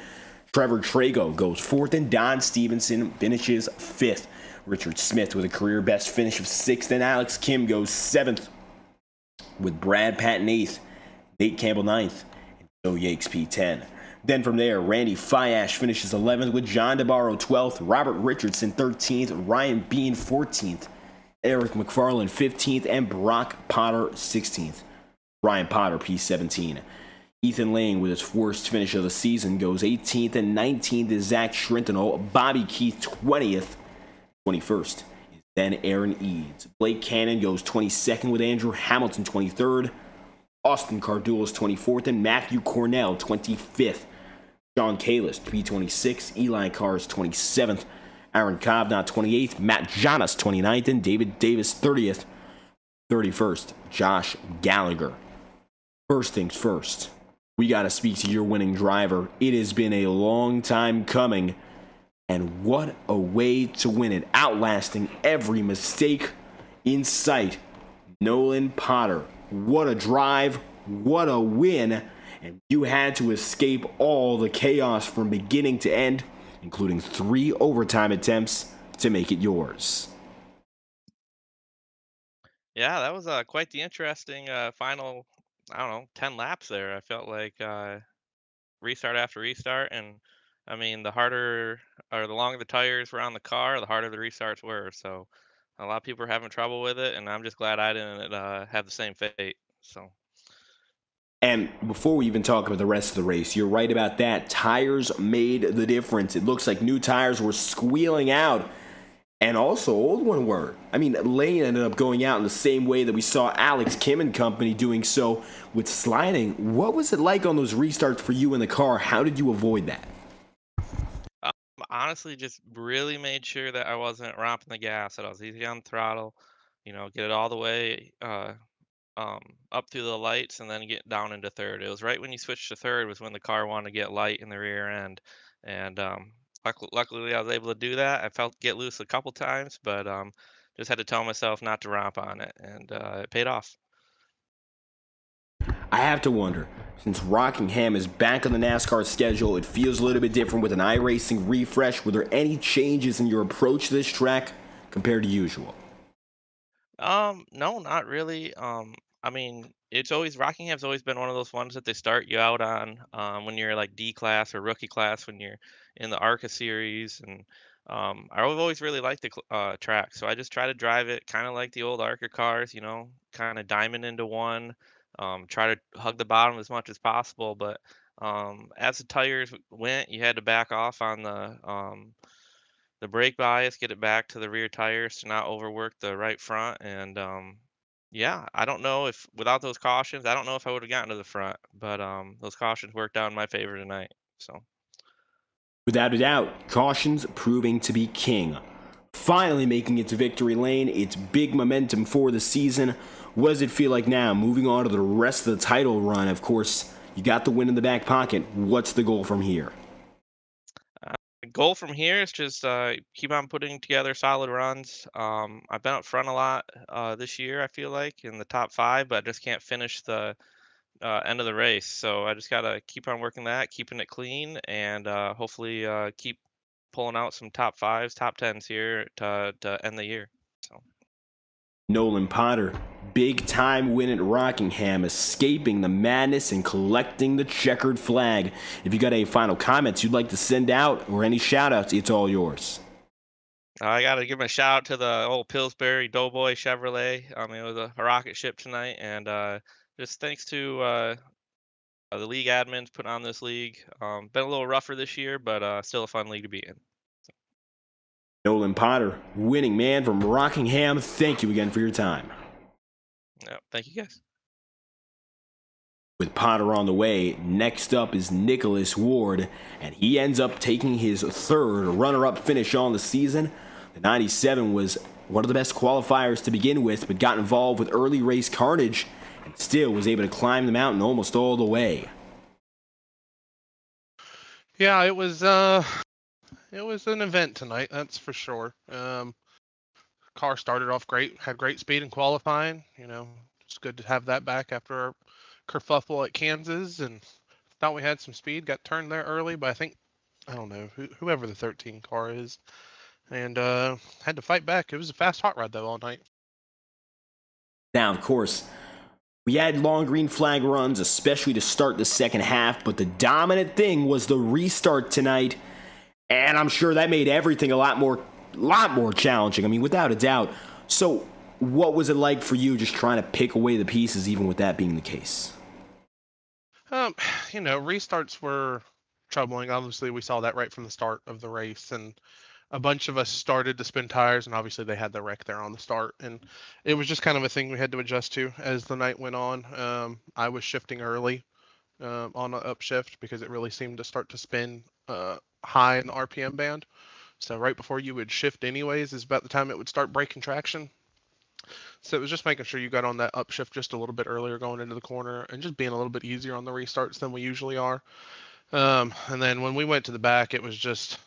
S1: Trevor Trago goes fourth and Don Stevenson finishes fifth. Richard Smith with a career best finish of 6th, and Alex Kim goes 7th, with Brad Patton 8th, Nate Campbell 9th, and Joe Yakes P10. Then from there, Randy Fiash finishes 11th, with John DeBarro 12th, Robert Richardson 13th, Ryan Bean 14th, Eric McFarland 15th, and Brock Potter 16th. Ryan Potter P17. Ethan Lane, with his worst finish of the season, goes 18th, and 19th is Zach Schrintenol. Bobby Keith 20th. 21st is then Aaron Eads. Blake Cannon goes 22nd, with Andrew Hamilton 23rd. Austin Cardulas 24th, and Matthew Cornell 25th. John Kalis P26, Eli Cars 27th. Aaron Cobb 28th, Matt Jonas 29th, and David Davis 30th. 31st, Josh Gallagher. First things first, we got to speak to your winning driver. It has been a long time coming, and what a way to win it, outlasting every mistake in sight. Nolan Potter, what a drive, what a win, and you had to escape all the chaos from beginning to end, including 3 overtime attempts to make it yours.
S4: Yeah, that was quite the interesting final, I don't know, 10 laps there. I felt like restart after restart. And I mean, the harder or the longer the tires were on the car, the harder the restarts were. So a lot of people are having trouble with it. And I'm just glad I didn't have the same fate. So.
S1: And before we even talk about the rest of the race, you're right about that. Tires made the difference. It looks like new tires were squealing out. And also, old one were. I mean, Lane ended up going out in the same way that we saw Alex Kim and company doing so with sliding. What was it like on those restarts for you in the car? How did you avoid that?
S4: Honestly, just really made sure that I wasn't romping the gas, that I was easy on the throttle, get it all the way up through the lights and then get down into third. It was right when you switched to third was when the car wanted to get light in the rear end, and luckily I was able to do that. I felt get loose a couple times, but just had to tell myself not to romp on it, and it paid off.
S1: I have to wonder, since Rockingham is back on the NASCAR schedule, it feels a little bit different with an iRacing refresh. Were there any changes in your approach to this track compared to usual?
S4: No, not really. I mean, it's always Rockingham's always been one of those ones that they start you out on when you're like D class or rookie class when you're in the ARCA series, and I've always really liked the track, so I just try to drive it kind of like the old ARCA cars, kind of diamond into one, try to hug the bottom as much as possible, but as the tires went, you had to back off on the brake bias, get it back to the rear tires to not overwork the right front. And yeah, I don't know if without those cautions, I don't know if I would have gotten to the front, but those cautions worked out in my favor tonight. So.
S1: Without a doubt, cautions proving to be king. Finally making it to victory lane, it's big momentum for the season. What does it feel like now, moving on to the rest of the title run? Of course, you got the win in the back pocket. What's the goal from here?
S4: Goal from here is just keep on putting together solid runs. I've been up front a lot this year, I feel like, in the top 5, but I just can't finish the end of the race. So I just got to keep on working that, keeping it clean, and hopefully keep pulling out some top 5s, top 10s here to end the year. So.
S1: Nolan Potter, big time win at Rockingham, escaping the madness and collecting the checkered flag. If you got any final comments you'd like to send out or any shout outs, it's all yours.
S4: I got to give a shout out to the old Pillsbury Doughboy Chevrolet. It was a rocket ship tonight, and just thanks to the league admins putting on this league. Been a little rougher this year, but still a fun league to be in.
S1: Nolan Potter, winning man from Rockingham, thank you again for your time.
S4: Yeah, thank you guys.
S1: With Potter on the way, next up is Nicholas Ward, and he ends up taking his 3rd runner-up finish on the season. The 97 was one of the best qualifiers to begin with, but got involved with early race carnage and still was able to climb the mountain almost all the way.
S5: Yeah, it was an event tonight, that's for sure. Car started off great, had great speed in qualifying. It's good to have that back after our kerfuffle at Kansas, and thought we had some speed. Got turned there early, but I don't know whoever the 13 car is, and had to fight back. It was a fast hot rod though all night.
S1: Now, of course, we had long green flag runs, especially to start the second half, but the dominant thing was the restart tonight. And I'm sure that made everything a lot more challenging. I mean, without a doubt. So, what was it like for you just trying to pick away the pieces, even with that being the case?
S5: Restarts were troubling. Obviously, we saw that right from the start of the race, and a bunch of us started to spin tires, and obviously they had the wreck there on the start, and it was just kind of a thing we had to adjust to as the night went on. I was shifting early on an upshift because it really seemed to start to spin high in the RPM band. So right before you would shift anyways is about the time it would start breaking traction. So it was just making sure you got on that upshift just a little bit earlier going into the corner and just being a little bit easier on the restarts than we usually are. And then when we went to the back, it was just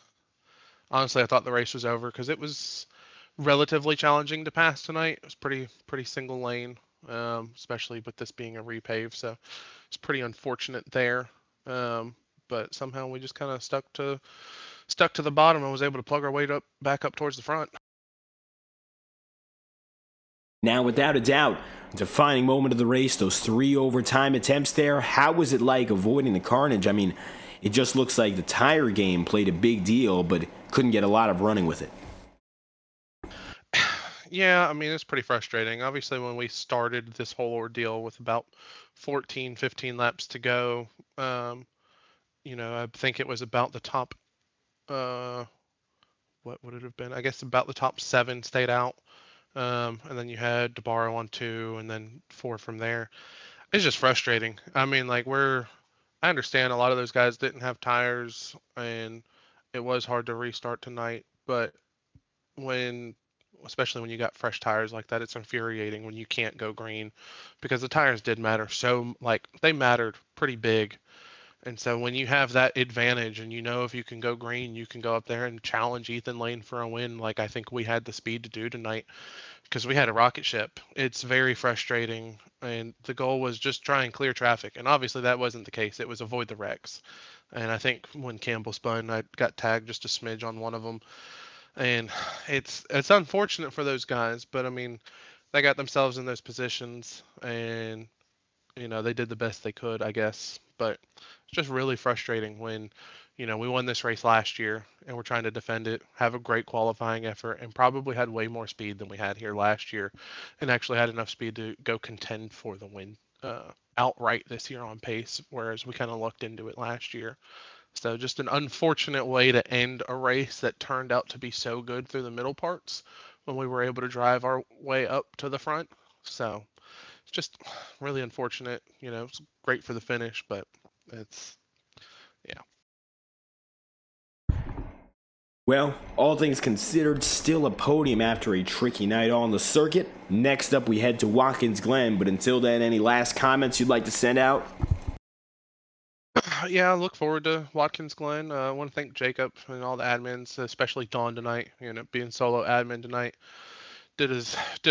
S5: honestly, I thought the race was over because it was relatively challenging to pass tonight. It was pretty single lane, especially with this being a repave. So it's pretty unfortunate there. But somehow we just kind of stuck to the bottom and was able to plug our way back up towards the front.
S1: Now, without a doubt, defining moment of the race, those 3 overtime attempts there. How was it like avoiding the carnage? I mean, it just looks like the tire game played a big deal, but couldn't get a lot of running with it.
S5: Yeah, I mean, it's pretty frustrating. Obviously, when we started this whole ordeal with about 14, 15 laps to go, I think it was about the top, what would it have been? I guess about the top 7 stayed out. And then you had DeBarro on 2 and then 4 from there. It's just frustrating. I mean, like I understand a lot of those guys didn't have tires and it was hard to restart tonight, but when especially when you got fresh tires like that, it's infuriating when you can't go green because the tires did matter so like they mattered pretty big. And so when you have that advantage and if you can go green, you can go up there and challenge Ethan Lane for a win like I think we had the speed to do tonight because we had a rocket ship. It's very frustrating and the goal was just try and clear traffic. And obviously that wasn't the case. It was avoid the wrecks. And I think when Campbell spun, I got tagged just a smidge on one of them. And it's unfortunate for those guys, but I mean, they got themselves in those positions and they did the best they could, I guess. But it's just really frustrating when, we won this race last year and we're trying to defend it, have a great qualifying effort, and probably had way more speed than we had here last year, and actually had enough speed to go contend for the win outright this year on pace, whereas we kind of looked into it last year. So just an unfortunate way to end a race that turned out to be so good through the middle parts when we were able to drive our way up to the front. So it's just really unfortunate. It's great for the finish, but it's yeah.
S1: Well, all things considered, still a podium after a tricky night on the circuit. Next up, we head to Watkins Glen, but until then, any last comments you'd like to send out?
S5: Yeah, I look forward to Watkins Glen. I want to thank Jacob and all the admins, especially Dawn tonight. Being solo admin tonight, did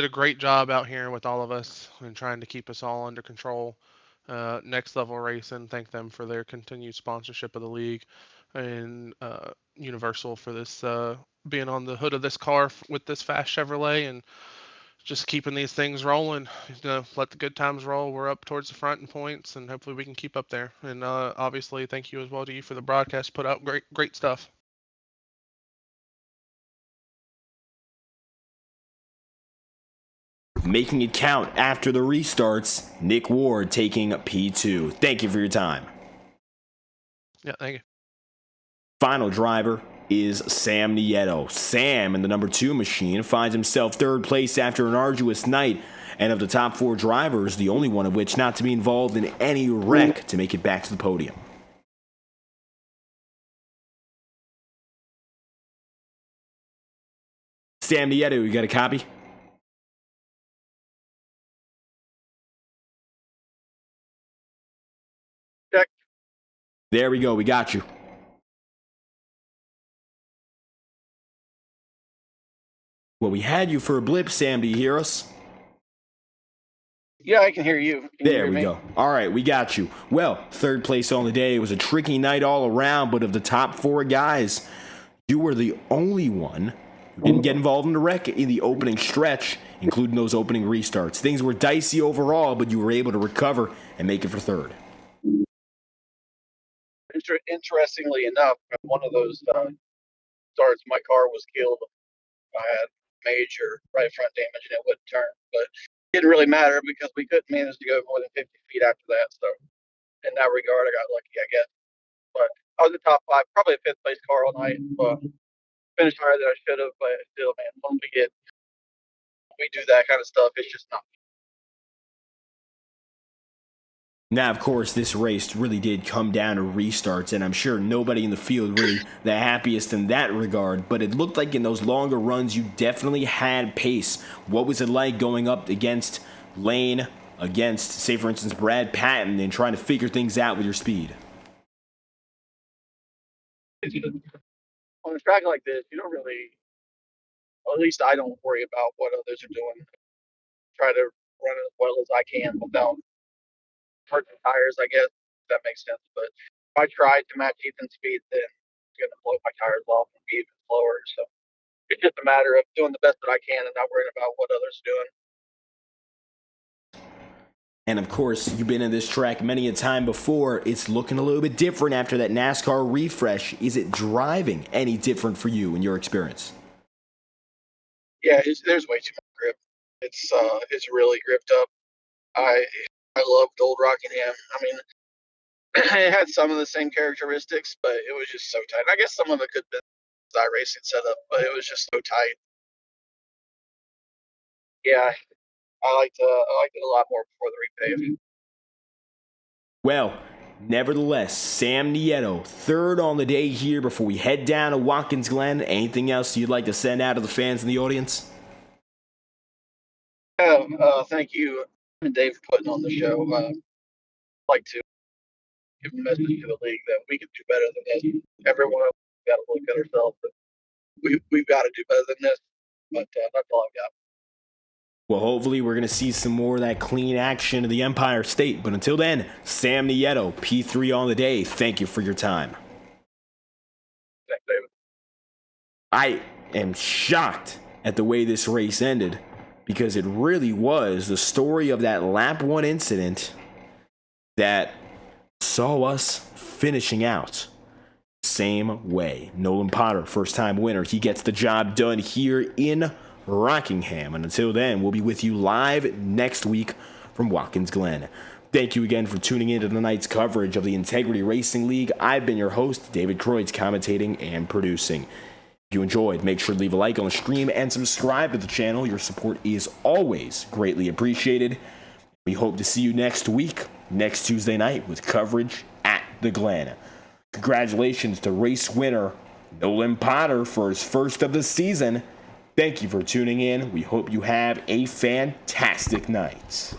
S5: a great job out here with all of us and trying to keep us all under control. Next Level Racing, thank them for their continued sponsorship of the league, and Universal for this being on the hood of this car with this fast Chevrolet and just keeping these things rolling. Let the good times roll. We're up towards the front in points, and hopefully we can keep up there. And obviously, thank you as well to you for the broadcast. Put out great stuff.
S1: Making it count after the restarts, Nick Ward taking P2. Thank you for your time.
S5: Yeah, thank you.
S1: Final driver is Sam Nieto. Sam, in the number 2 machine, finds himself 3rd place after an arduous night, and of the top 4 drivers, the only one of which not to be involved in any wreck to make it back to the podium. Sam Nieto, you got a copy?
S6: Check.
S1: There we go, we got you. Well, we had you for a blip, Sam. Do you hear us?
S6: Yeah, I can hear you. Can you
S1: There
S6: hear
S1: we
S6: me?
S1: go. All right, we got you. Well, 3rd place on the day. It was a tricky night all around, but of the top 4 guys, you were the only one who didn't get involved in the wreck in the opening stretch, including those opening restarts. Things were dicey overall, but you were able to recover and make it for 3rd.
S6: Interestingly enough, one of those starts, my car was killed. I had major right front damage and it wouldn't turn, but it didn't really matter because we couldn't manage to go more than 50 feet after that. So in that regard, I got lucky, I guess. But I was in top 5, probably a 5th place car all night. Finished higher than I should have, but still, man, when we do that kind of stuff, it's just not
S1: Now, of course, this race really did come down to restarts, and I'm sure nobody in the field really the happiest in that regard, but it looked like in those longer runs you definitely had pace. What was it like going up against Lane, against, say for instance, Brad Patton, and trying to figure things out with your speed?
S6: On a track like this, you don't really, or at least I don't worry about what others are doing. Try to run as well as I can without hurting tires, I guess, if that makes sense. But if I tried to match Ethan's speed, then it's going to blow my tires off and be even slower. So it's just a matter of doing the best that I can and not worrying about what others are doing.
S1: And of course, you've been in this track many a time before. It's looking a little bit different after that NASCAR refresh. Is it driving any different for you in your experience?
S6: Yeah, there's way too much grip. It's really gripped up. I loved old Rockingham. I mean, it had some of the same characteristics, but it was just so tight. I guess some of it could have been iRacing setup, but it was just so tight. Yeah, I liked it a lot more before the repave.
S1: Well, nevertheless, Sam Nieto, third on the day here before we head down to Watkins Glen. Anything else you'd like to send out to the fans in the audience?
S6: Thank you, Dave, for putting on the show. I'd like to give a message to the league that we can do better than this. Everyone else got to look at ourselves. We've got to do better than this. But that's all I've got.
S1: Well, hopefully we're going to see some more of that clean action in the Empire State. But until then, Sam Nieto, P3 on the day. Thank you for your time.
S6: Thanks, David.
S1: I am shocked at the way this race ended, because it really was the story of that lap 1 incident that saw us finishing out same way. Nolan Potter, first time winner. He gets the job done here in Rockingham. And until then, we'll be with you live next week from Watkins Glen. Thank you again for tuning in to tonight's coverage of the Integrity Racing League. I've been your host, David Kreutz, commentating and producing. If you enjoyed, make sure to leave a like on the stream and subscribe to the channel. Your support is always greatly appreciated. We hope to see you next week, next Tuesday night, with coverage at the Glen. Congratulations to race winner Nolan Potter for his first of the season. Thank you for tuning in. We hope you have a fantastic night.